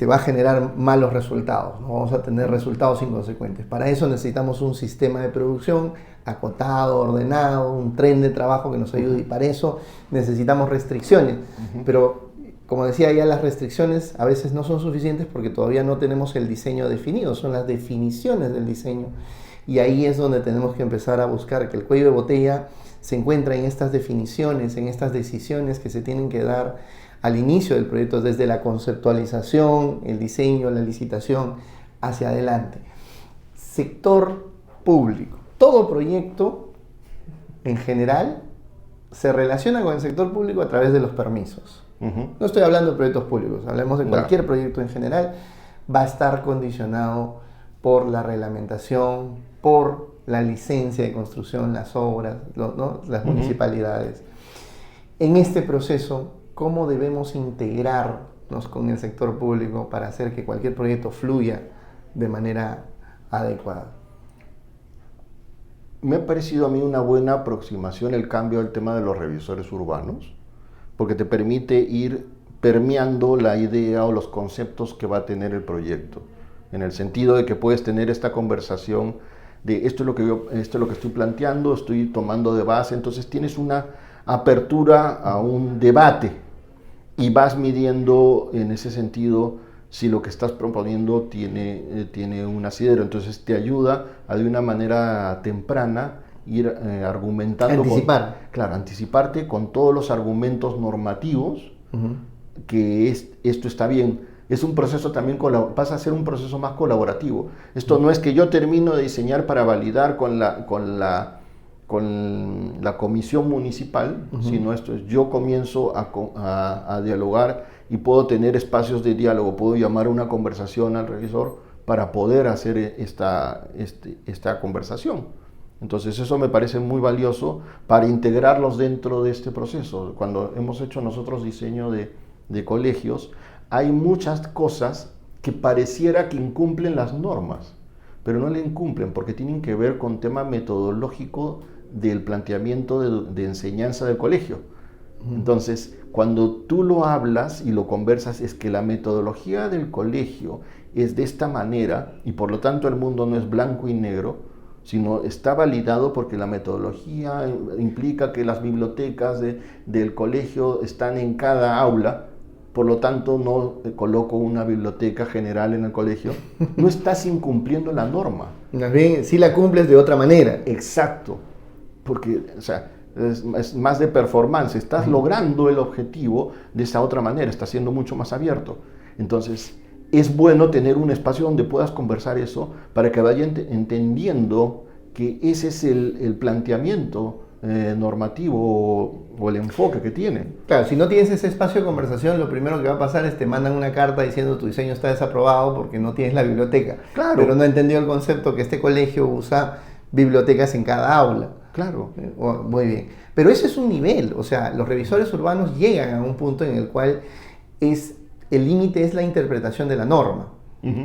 va a generar malos resultados, ¿no? Vamos a tener resultados inconsecuentes. Para eso necesitamos un sistema de producción acotado, ordenado, un tren de trabajo que nos ayude, y para eso necesitamos restricciones. Pero, como decía, ya las restricciones a veces no son suficientes porque todavía no tenemos el diseño definido, son las definiciones del diseño. Y ahí es donde tenemos que empezar a buscar que el cuello de botella se encuentra en estas definiciones, en estas decisiones que se tienen que dar al inicio del proyecto, desde la conceptualización, el diseño, la licitación, hacia adelante. Sector público. Todo proyecto, en general, se relaciona con el sector público a través de los permisos. No estoy hablando de proyectos públicos, hablemos de cualquier proyecto en general, va a estar condicionado por la reglamentación, por la licencia de construcción, las obras, ¿no? Las municipalidades. En este proceso, ¿cómo debemos integrarnos con el sector público para hacer que cualquier proyecto fluya de manera adecuada? Me ha parecido a mí una buena aproximación el cambio del tema de los revisores urbanos, porque te permite ir permeando la idea o los conceptos que va a tener el proyecto, en el sentido de que puedes tener esta conversación de esto es lo que estoy planteando, estoy tomando de base, entonces tienes una apertura a un debate y vas midiendo en ese sentido si lo que estás proponiendo tiene un asidero. Entonces te ayuda a de una manera temprana ir argumentando. Anticiparte con todos los argumentos normativos que esto está bien. Es un proceso también, pasa a ser un proceso más colaborativo. Esto no es que yo termino de diseñar para validar con la comisión municipal, sino esto es, yo comienzo a dialogar y puedo tener espacios de diálogo, puedo llamar a una conversación al revisor para poder hacer esta conversación. Entonces eso me parece muy valioso para integrarlos dentro de este proceso. Cuando hemos hecho nosotros diseño de colegios, hay muchas cosas que pareciera que incumplen las normas, pero no le incumplen porque tienen que ver con tema metodológico del planteamiento de enseñanza del colegio. Entonces, cuando tú lo hablas y lo conversas, es que la metodología del colegio es de esta manera y por lo tanto el mundo no es blanco y negro, sino está validado porque la metodología implica que las bibliotecas del colegio están en cada aula. Por lo tanto, no coloco una biblioteca general en el colegio. No estás incumpliendo la norma. Más bien, sí la cumples de otra manera. Exacto. Porque, o sea, es más de performance. Estás logrando el objetivo de esa otra manera. Estás siendo mucho más abierto. Entonces, es bueno tener un espacio donde puedas conversar eso para que vayan entendiendo que ese es el planteamiento normativo o el enfoque que tiene. Claro, si no tienes ese espacio de conversación, lo primero que va a pasar es te mandan una carta diciendo tu diseño está desaprobado porque no tienes la biblioteca. Claro. Pero no entendió el concepto que este colegio usa bibliotecas en cada aula. Claro. Muy bien. Pero ese es un nivel, o sea, los revisores urbanos llegan a un punto en el cual el límite es la interpretación de la norma.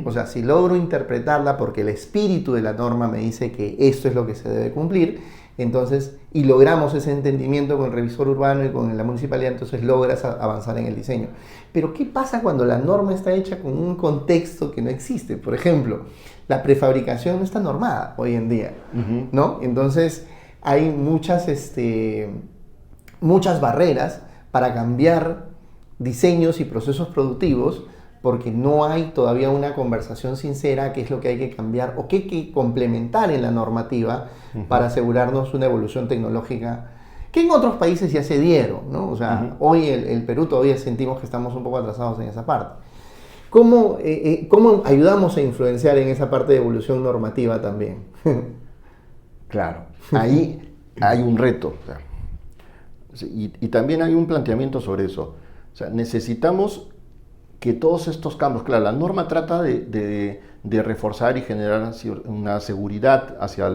O sea, si logro interpretarla porque el espíritu de la norma me dice que esto es lo que se debe cumplir, entonces, y logramos ese entendimiento con el revisor urbano y con la municipalidad, entonces logras avanzar en el diseño. Pero ¿qué pasa cuando la norma está hecha con un contexto que no existe? Por ejemplo, la prefabricación no está normada hoy en día, ¿no? Entonces, hay muchas barreras para cambiar diseños y procesos productivos porque no hay todavía una conversación sincera qué es lo que hay que cambiar o qué hay que complementar en la normativa para asegurarnos una evolución tecnológica que en otros países ya se dieron, ¿no? O sea, hoy el Perú todavía sentimos que estamos un poco atrasados en esa parte. ¿Cómo ayudamos a influenciar en esa parte de evolución normativa también? Claro, ahí hay un reto. O sea, y también hay un planteamiento sobre eso. O sea, necesitamos que todos estos cambios, claro, la norma trata de reforzar y generar una seguridad hacia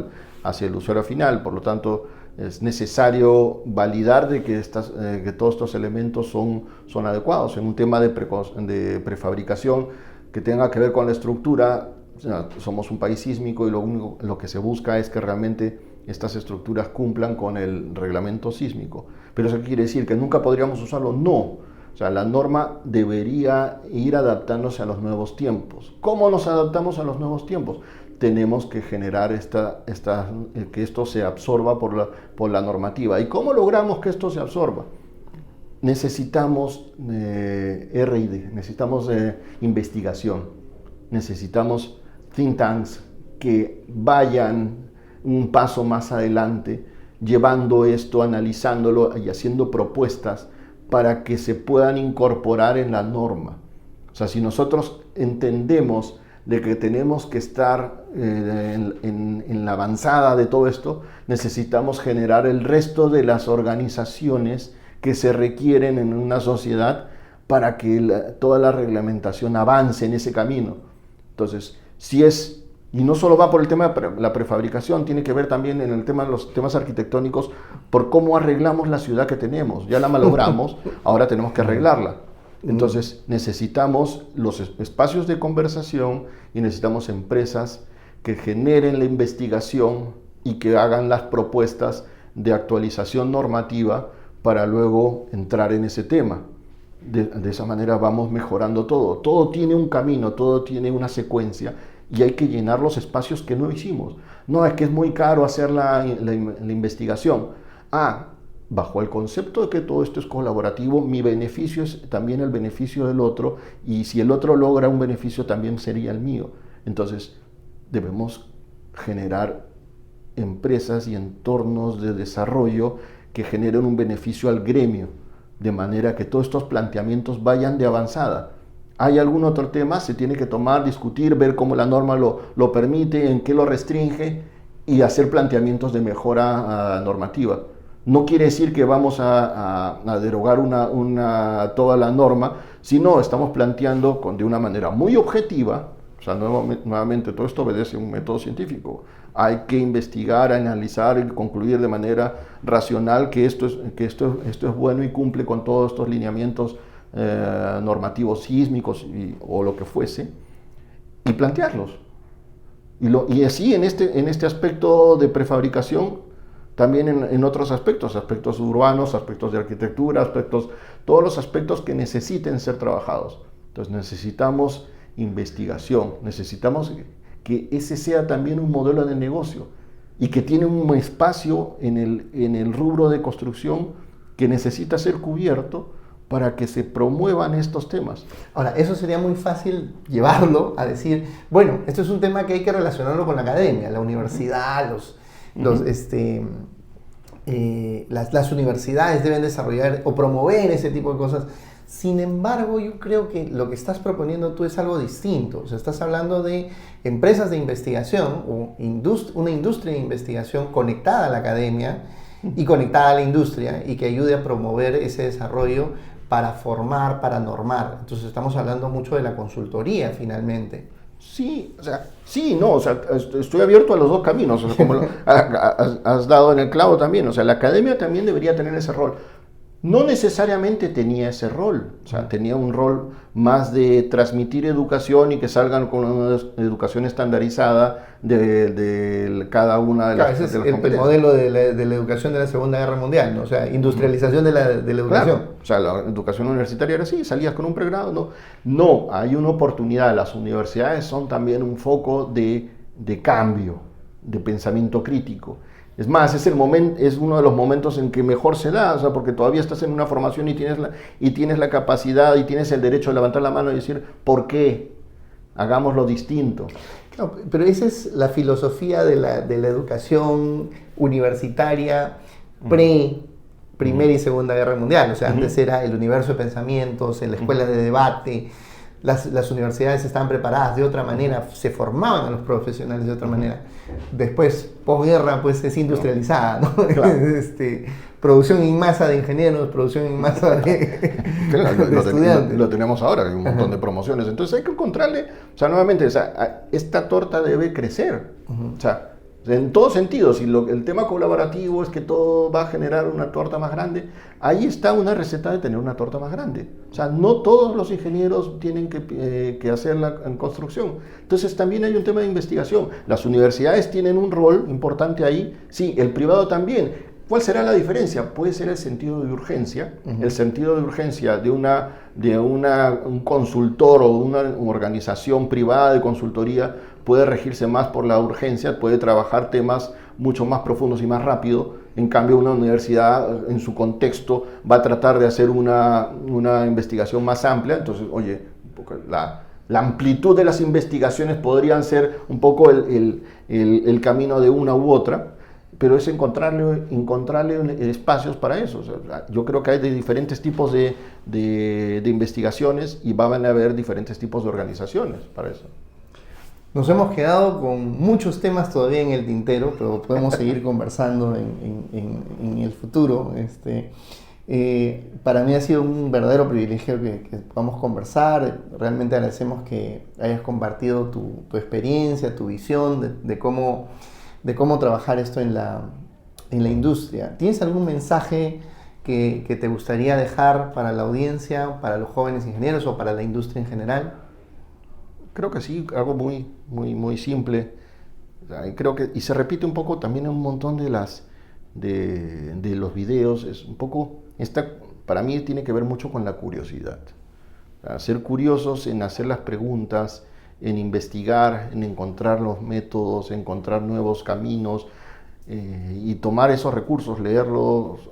el usuario final, por lo tanto es necesario validar de que todos estos elementos son adecuados. En un tema de prefabricación que tenga que ver con la estructura, o sea, somos un país sísmico y lo que se busca es que realmente estas estructuras cumplan con el reglamento sísmico. Pero ¿eso qué quiere decir? ¿Que nunca podríamos usarlo? No. O sea, la norma debería ir adaptándose a los nuevos tiempos. ¿Cómo nos adaptamos a los nuevos tiempos? Tenemos que generar que esto se absorba por la normativa. ¿Y cómo logramos que esto se absorba? Necesitamos R&D, necesitamos investigación, necesitamos think tanks que vayan un paso más adelante, llevando esto, analizándolo y haciendo propuestas para que se puedan incorporar en la norma. O sea, si nosotros entendemos de que tenemos que estar en la avanzada de todo esto, necesitamos generar el resto de las organizaciones que se requieren en una sociedad para que toda la reglamentación avance en ese camino. Entonces, y no solo va por el tema de la prefabricación, tiene que ver también en el tema de los temas arquitectónicos por cómo arreglamos la ciudad que tenemos. Ya la malogramos, ahora tenemos que arreglarla. Entonces necesitamos los espacios de conversación y necesitamos empresas que generen la investigación y que hagan las propuestas de actualización normativa para luego entrar en ese tema. De esa manera vamos mejorando todo. Todo tiene un camino, todo tiene una secuencia. Y hay que llenar los espacios que no hicimos. No, es que es muy caro hacer la investigación. Bajo el concepto de que todo esto es colaborativo, mi beneficio es también el beneficio del otro, y si el otro logra un beneficio, también sería el mío. Entonces, debemos generar empresas y entornos de desarrollo que generen un beneficio al gremio, de manera que todos estos planteamientos vayan de avanzada. ¿Hay algún otro tema? Se tiene que tomar, discutir, ver cómo la norma lo permite, en qué lo restringe y hacer planteamientos de mejora normativa. No quiere decir que vamos a derogar toda la norma, sino estamos planteando de una manera muy objetiva. O sea, nuevamente todo esto obedece a un método científico. Hay que investigar, analizar y concluir de manera racional que esto es bueno y cumple con todos estos lineamientos normativos sísmicos o lo que fuese, y plantearlos. Y así en este aspecto de prefabricación, también en otros aspectos urbanos, aspectos de arquitectura, todos los aspectos que necesiten ser trabajados. Entonces necesitamos investigación, necesitamos que ese sea también un modelo de negocio y que tiene un espacio en el rubro de construcción que necesita ser cubierto para que se promuevan estos temas. Ahora, eso sería muy fácil llevarlo a decir, bueno, esto es un tema que hay que relacionarlo con la academia, la universidad, las universidades deben desarrollar o promover ese tipo de cosas. Sin embargo, yo creo que lo que estás proponiendo tú es algo distinto. O sea, estás hablando de empresas de investigación o una industria de investigación conectada a la academia y conectada a la industria y que ayude a promover ese desarrollo para formar, para normar. Entonces estamos hablando mucho de la consultoría finalmente. Sí, o sea, sí, no, o sea, estoy abierto a los dos caminos, o sea, como has dado en el clavo también, o sea, la academia también debería tener ese rol. No necesariamente tenía ese rol, o sea, tenía un rol más de transmitir educación y que salgan con una educación estandarizada de cada una de Claro, las, ese es de las el competencias. modelo de la educación de la Segunda Guerra Mundial, ¿no? O sea, industrialización de la educación. Claro, o sea, la educación universitaria era así, salías con un pregrado, no. No, hay una oportunidad, las universidades son también un foco de cambio, de pensamiento crítico. Es más, es uno de los momentos en que mejor se da, o sea, porque todavía estás en una formación y tienes la capacidad y tienes el derecho de levantar la mano y decir, ¿por qué? Hagámoslo distinto. Claro, pero esa es la filosofía de la educación universitaria Primera y Segunda Guerra Mundial. O sea, antes era el universo de pensamientos, en la escuela de debate, las universidades estaban preparadas de otra manera, se formaban a los profesionales de otra manera. Después, posguerra, pues es industrializada, ¿no? Claro. Producción en masa de ingenieros, producción en masa Claro, de estudiantes. lo tenemos ahora, hay un montón de promociones. Entonces hay que encontrarle, o sea, nuevamente, o sea, esta torta debe crecer. O sea, en todos sentidos, si el tema colaborativo es que todo va a generar una torta más grande, ahí está una receta de tener una torta más grande. O sea, no todos los ingenieros tienen que hacerla en construcción. Entonces también hay un tema de investigación. Las universidades tienen un rol importante ahí, sí, el privado también. ¿Cuál será la diferencia? Puede ser el sentido de urgencia, el sentido de urgencia de un consultor o una organización privada de consultoría puede regirse más por la urgencia, puede trabajar temas mucho más profundos y más rápido. En cambio, una universidad en su contexto va a tratar de hacer una investigación más amplia. Entonces, oye, la amplitud de las investigaciones podrían ser un poco el camino de una u otra, pero es encontrarle espacios para eso. O sea, yo creo que hay de diferentes tipos de investigaciones y van a haber diferentes tipos de organizaciones para eso. Nos hemos quedado con muchos temas todavía en el tintero, pero podemos seguir conversando en el futuro. Para mí ha sido un verdadero privilegio que podamos conversar. Realmente agradecemos que hayas compartido tu experiencia, tu visión de cómo trabajar esto en la industria. ¿Tienes algún mensaje que te gustaría dejar para la audiencia, para los jóvenes ingenieros o para la industria en general? Creo que sí, algo muy, muy, muy simple. O sea, creo que, y se repite un poco también en un montón de los videos. Es un poco, para mí tiene que ver mucho con la curiosidad. O sea, ser curiosos en hacer las preguntas, en investigar, en encontrar los métodos, encontrar nuevos caminos y tomar esos recursos, leerlos,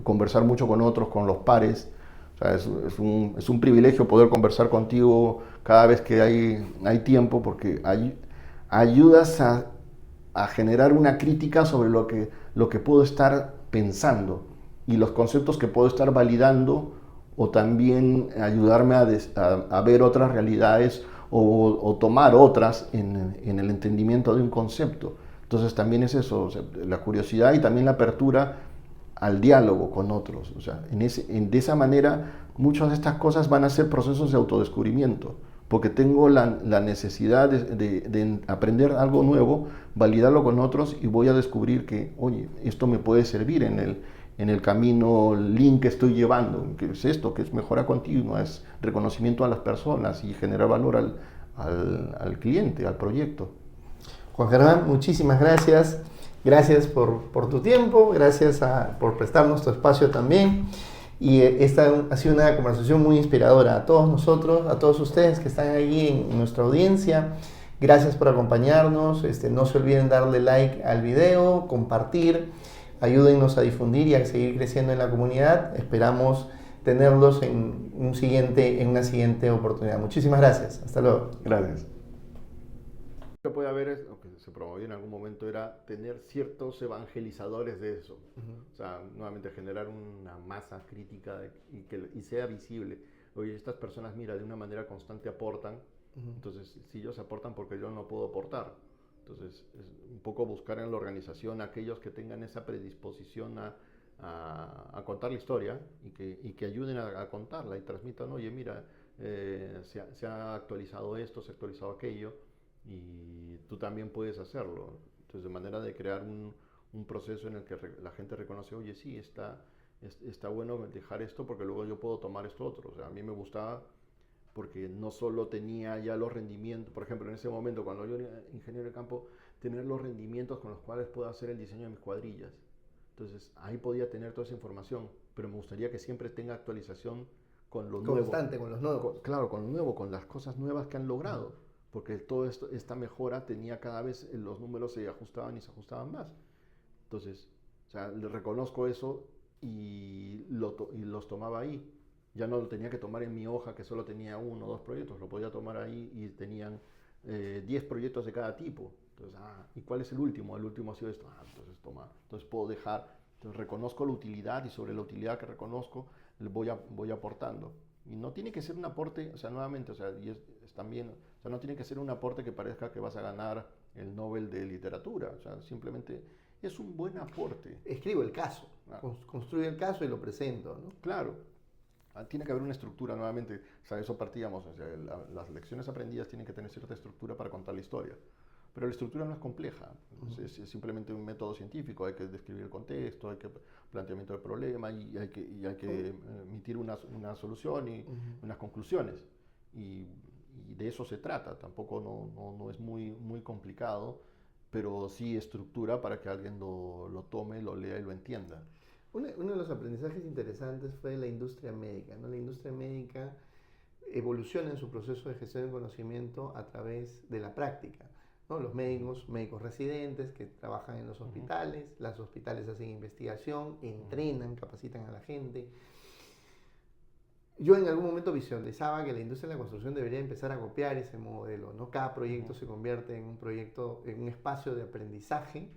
conversar mucho con otros, con los pares. O sea, es un privilegio poder conversar contigo cada vez que hay tiempo, porque ayudas a generar una crítica sobre lo que puedo estar pensando y los conceptos que puedo estar validando, o también ayudarme a ver otras realidades o tomar otras en el entendimiento de un concepto. Entonces también es eso, o sea, la curiosidad y también la apertura al diálogo con otros. O sea, de esa manera muchas de estas cosas van a ser procesos de autodescubrimiento, porque tengo la necesidad de aprender algo nuevo, validarlo con otros y voy a descubrir que, oye, esto me puede servir en el camino lean que estoy llevando, que es esto, que es mejora continua, es reconocimiento a las personas y generar valor al cliente, al proyecto. Juan Germán, muchísimas gracias. Gracias por tu tiempo, gracias por prestarnos tu espacio también. Y esta ha sido una conversación muy inspiradora a todos nosotros, a todos ustedes que están allí en nuestra audiencia. Gracias por acompañarnos. No se olviden darle like al video, compartir, ayúdennos a difundir y a seguir creciendo en la comunidad. Esperamos tenerlos en una siguiente oportunidad. Muchísimas gracias. Hasta luego. Gracias. Lo que puede haber, lo que se promovió en algún momento, era tener ciertos evangelizadores de eso. O sea, nuevamente generar una masa crítica y sea visible. oye, estas personas, mira, de una manera constante aportan, entonces si ellos aportan, porque yo no puedo aportar. Entonces es un poco buscar en la organización aquellos que tengan esa predisposición a contar la historia y que ayuden a contarla y transmitan, oye, mira, se ha actualizado esto, se ha actualizado aquello, y tú también puedes hacerlo. Entonces, de manera de crear un proceso en el que la gente reconoce, oye, sí, está bueno dejar esto porque luego yo puedo tomar esto otro. O sea, a mí me gustaba porque no solo tenía ya los rendimientos, por ejemplo, en ese momento, cuando yo era ingeniero de campo, tener los rendimientos con los cuales puedo hacer el diseño de mis cuadrillas. Entonces, ahí podía tener toda esa información, pero me gustaría que siempre tenga actualización con lo nuevo. Constante, con los nuevos. Claro, con lo nuevo, con las cosas nuevas que han logrado, porque todo esto, esta mejora tenía cada vez, los números se ajustaban y se ajustaban más. Entonces, o sea, le reconozco eso y los tomaba ahí. Ya no lo tenía que tomar en mi hoja, que solo tenía 1 o 2 proyectos, lo podía tomar ahí y tenían 10 proyectos de cada tipo. Entonces, ¿y cuál es el último? El último ha sido esto. Entonces toma. Entonces puedo dejar, entonces reconozco la utilidad y sobre la utilidad que reconozco voy aportando. Y no tiene que ser un aporte, o sea, nuevamente, o sea, es también, o sea, no tiene que ser un aporte que parezca que vas a ganar el Nobel de Literatura, o sea, simplemente es un buen aporte. Escribo el caso, construyo el caso y lo presento, ¿no? Claro. Tiene que haber una estructura, nuevamente, o sea, eso partíamos, o sea, las lecciones aprendidas tienen que tener cierta estructura para contar la historia, pero la estructura no es compleja, es simplemente un método científico, hay que describir el contexto, hay que planteamiento del problema y hay que emitir una solución y unas conclusiones, y de eso se trata, tampoco no es muy complicado, pero sí estructura para que alguien lo tome, lo lea y lo entienda. Uno de los aprendizajes interesantes fue la industria médica, ¿no? La industria médica evoluciona en su proceso de gestión del conocimiento a través de la práctica, ¿no? Los médicos residentes que trabajan en los hospitales, los hospitales hacen investigación, entrenan, capacitan a la gente. Yo en algún momento visualizaba que la industria de la construcción debería empezar a copiar ese modelo, ¿no? Cada proyecto se convierte en un proyecto, en un espacio de aprendizaje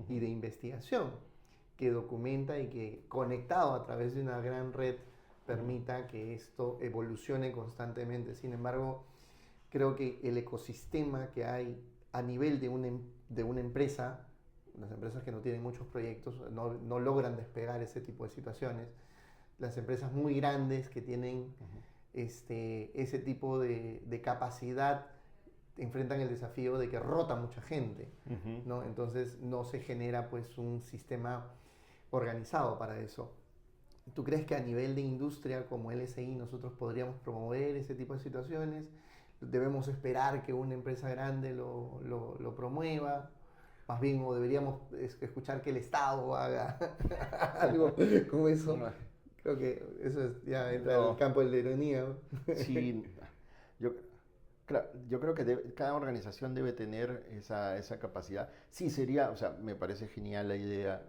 y de investigación, que documenta y que, conectado a través de una gran red, permita que esto evolucione constantemente. Sin embargo, creo que el ecosistema que hay a nivel de una empresa, las empresas que no tienen muchos proyectos no logran despegar ese tipo de situaciones. Las empresas muy grandes que tienen ese tipo de capacidad enfrentan el desafío de que rota mucha gente, ¿no? Entonces no se genera pues un sistema organizado para eso. ¿Tú crees que a nivel de industria como LSI nosotros podríamos promover ese tipo de situaciones? ¿Debemos esperar que una empresa grande lo promueva? Más bien, ¿o deberíamos escuchar que el Estado haga algo como eso? Creo que eso ya entra en el campo de la ironía, ¿no? Sí, yo creo que cada organización debe tener esa capacidad. Sí, o sea, me parece genial la idea.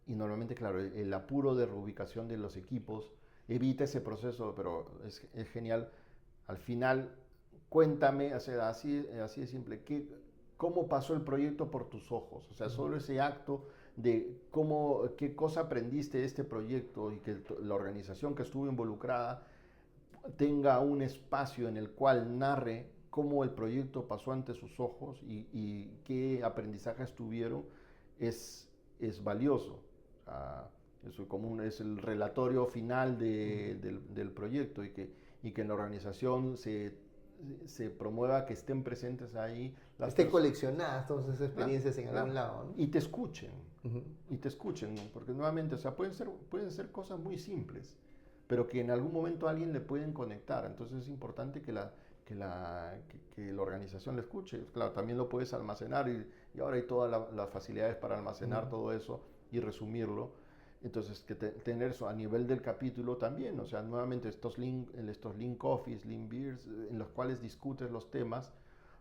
Y normalmente, claro, el apuro de reubicación de los equipos evita ese proceso, pero es genial. Al final, cuéntame, o sea, así de simple, ¿cómo pasó el proyecto por tus ojos? O sea, solo ese acto de qué cosa aprendiste de este proyecto y que la organización que estuvo involucrada tenga un espacio en el cual narre cómo el proyecto pasó ante sus ojos y qué aprendizajes tuvieron, es valioso. Eso es el relatorio final del proyecto y que en la organización se promueva que estén presentes ahí. Estén coleccionadas todas esas experiencias en algún lado, ¿no? Y te escuchen, ¿no? Porque nuevamente, o sea, pueden ser cosas muy simples, pero que en algún momento a alguien le pueden conectar. Entonces es importante que la organización le escuche. Claro, también lo puedes almacenar y ahora hay todas las facilidades para almacenar todo eso y resumirlo. Entonces, tener eso a nivel del capítulo también, o sea, nuevamente estos link coffees, link beers, en los cuales discutes los temas,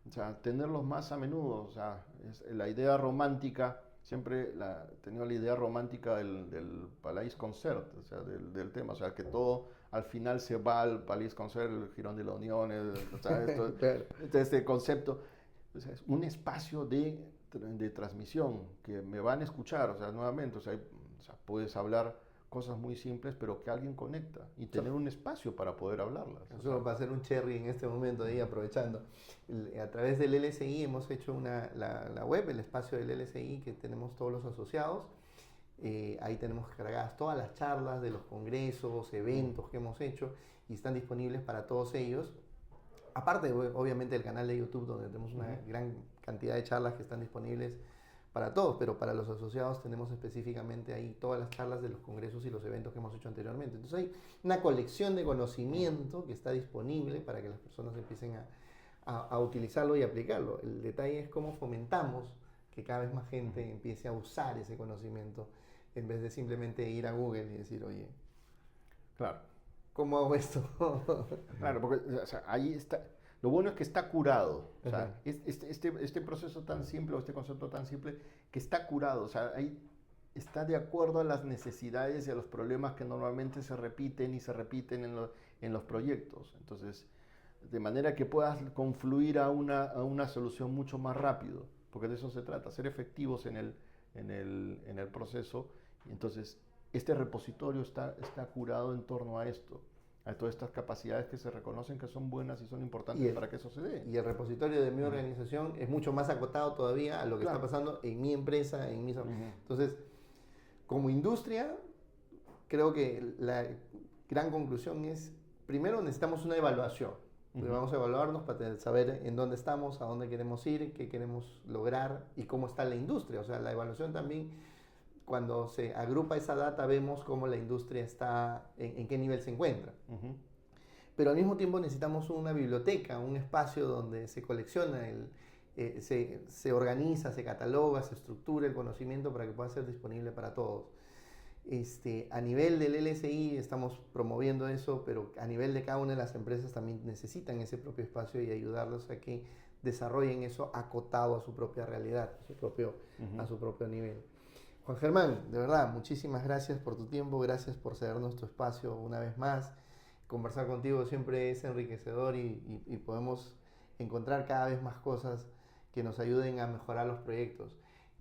o sea, tenerlos más a menudo, o sea, la idea romántica, siempre he tenido la idea romántica del Palais Concert, o sea, del tema, o sea, que todo al final se va al Palais Concert, el Jirón de la Unión, o sea, este concepto, o sea, es un espacio de transmisión que me van a escuchar, o sea, nuevamente, o sea, puedes hablar cosas muy simples, pero que alguien conecta y tener un espacio para poder hablarlas. Eso va a ser un cherry en este momento, ahí aprovechando. A través del LSI hemos hecho la web, el espacio del LSI que tenemos todos los asociados. Ahí tenemos cargadas todas las charlas de los congresos, eventos que hemos hecho y están disponibles para todos ellos. Aparte, obviamente, del canal de YouTube donde tenemos una gran cantidad de charlas que están disponibles para todos, pero para los asociados tenemos específicamente ahí todas las charlas de los congresos y los eventos que hemos hecho anteriormente. Entonces hay una colección de conocimiento que está disponible para que las personas empiecen a utilizarlo y aplicarlo. El detalle es cómo fomentamos que cada vez más gente empiece a usar ese conocimiento en vez de simplemente ir a Google y decir, oye, claro. ¿cómo hago esto? Claro, porque ahí está. Lo bueno es que está curado. O sea, este proceso tan simple, o este concepto tan simple, que está curado. O sea, ahí está de acuerdo a las necesidades y a los problemas que normalmente se repiten en los proyectos. Entonces, de manera que puedas confluir a una solución mucho más rápido. Porque de eso se trata, ser efectivos en el proceso. Y entonces, este repositorio está curado en torno a esto, a todas estas capacidades que se reconocen que son buenas y son importantes para que eso se dé. Y el repositorio de mi organización es mucho más acotado todavía a lo que está pasando en mi empresa, en mis... Entonces, como industria, creo que la gran conclusión es, primero necesitamos una evaluación. Vamos a evaluarnos para saber en dónde estamos, a dónde queremos ir, qué queremos lograr y cómo está la industria. O sea, la evaluación también, cuando se agrupa esa data, vemos cómo la industria está, en qué nivel se encuentra. Pero al mismo tiempo necesitamos una biblioteca, un espacio donde se colecciona, se organiza, se cataloga, se estructura el conocimiento para que pueda ser disponible para todos. A nivel del LSI estamos promoviendo eso, pero a nivel de cada una de las empresas también necesitan ese propio espacio y ayudarlos a que desarrollen eso acotado a su propia realidad, a su propio nivel. Juan Germán, de verdad, muchísimas gracias por tu tiempo, gracias por cedernos tu espacio una vez más. Conversar contigo siempre es enriquecedor y podemos encontrar cada vez más cosas que nos ayuden a mejorar los proyectos.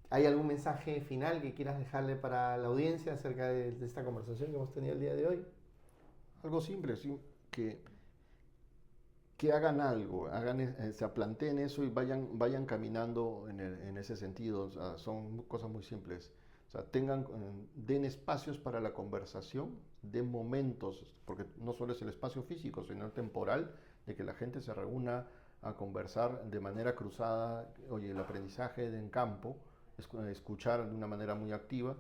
¿Hay algún mensaje final que quieras dejarle para la audiencia acerca de esta conversación que hemos tenido el día de hoy? Algo simple, ¿sí? Que hagan algo, se planteen eso y vayan caminando en ese sentido. O sea, son cosas muy simples. O sea, den espacios para la conversación, den momentos, porque no solo es el espacio físico, sino el temporal, de que la gente se reúna a conversar de manera cruzada. Oye, el aprendizaje en campo, escuchar de una manera muy activa,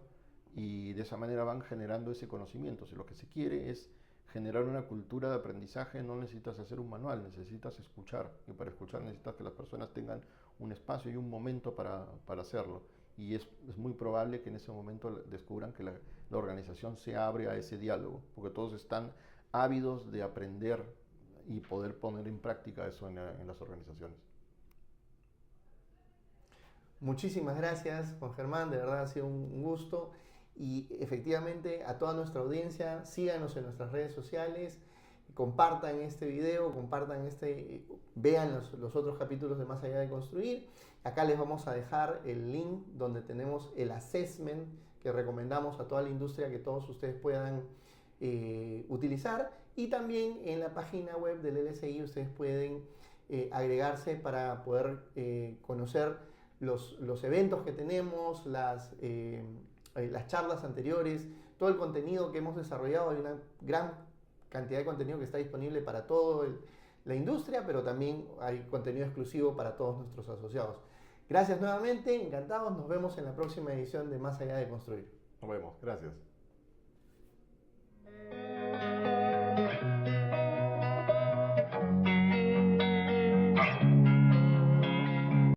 y de esa manera van generando ese conocimiento. Si lo que se quiere es generar una cultura de aprendizaje, no necesitas hacer un manual, necesitas escuchar, y para escuchar necesitas que las personas tengan un espacio y un momento para hacerlo, y es muy probable que en ese momento descubran que la organización se abre a ese diálogo, porque todos están ávidos de aprender y poder poner en práctica eso en las organizaciones. Muchísimas gracias, Juan Germán, de verdad ha sido un gusto. Y efectivamente, a toda nuestra audiencia, síganos en nuestras redes sociales, compartan este video, vean los otros capítulos de Más Allá de Construir. Acá les vamos a dejar el link donde tenemos el assessment que recomendamos a toda la industria que todos ustedes puedan utilizar. Y también en la página web del LSI ustedes pueden agregarse para poder conocer los eventos que tenemos, las charlas anteriores, todo el contenido que hemos desarrollado. Hay una gran cantidad de contenido que está disponible para toda la industria, pero también hay contenido exclusivo para todos nuestros asociados. Gracias nuevamente, encantados, nos vemos en la próxima edición de Más Allá de Construir. Nos vemos, gracias.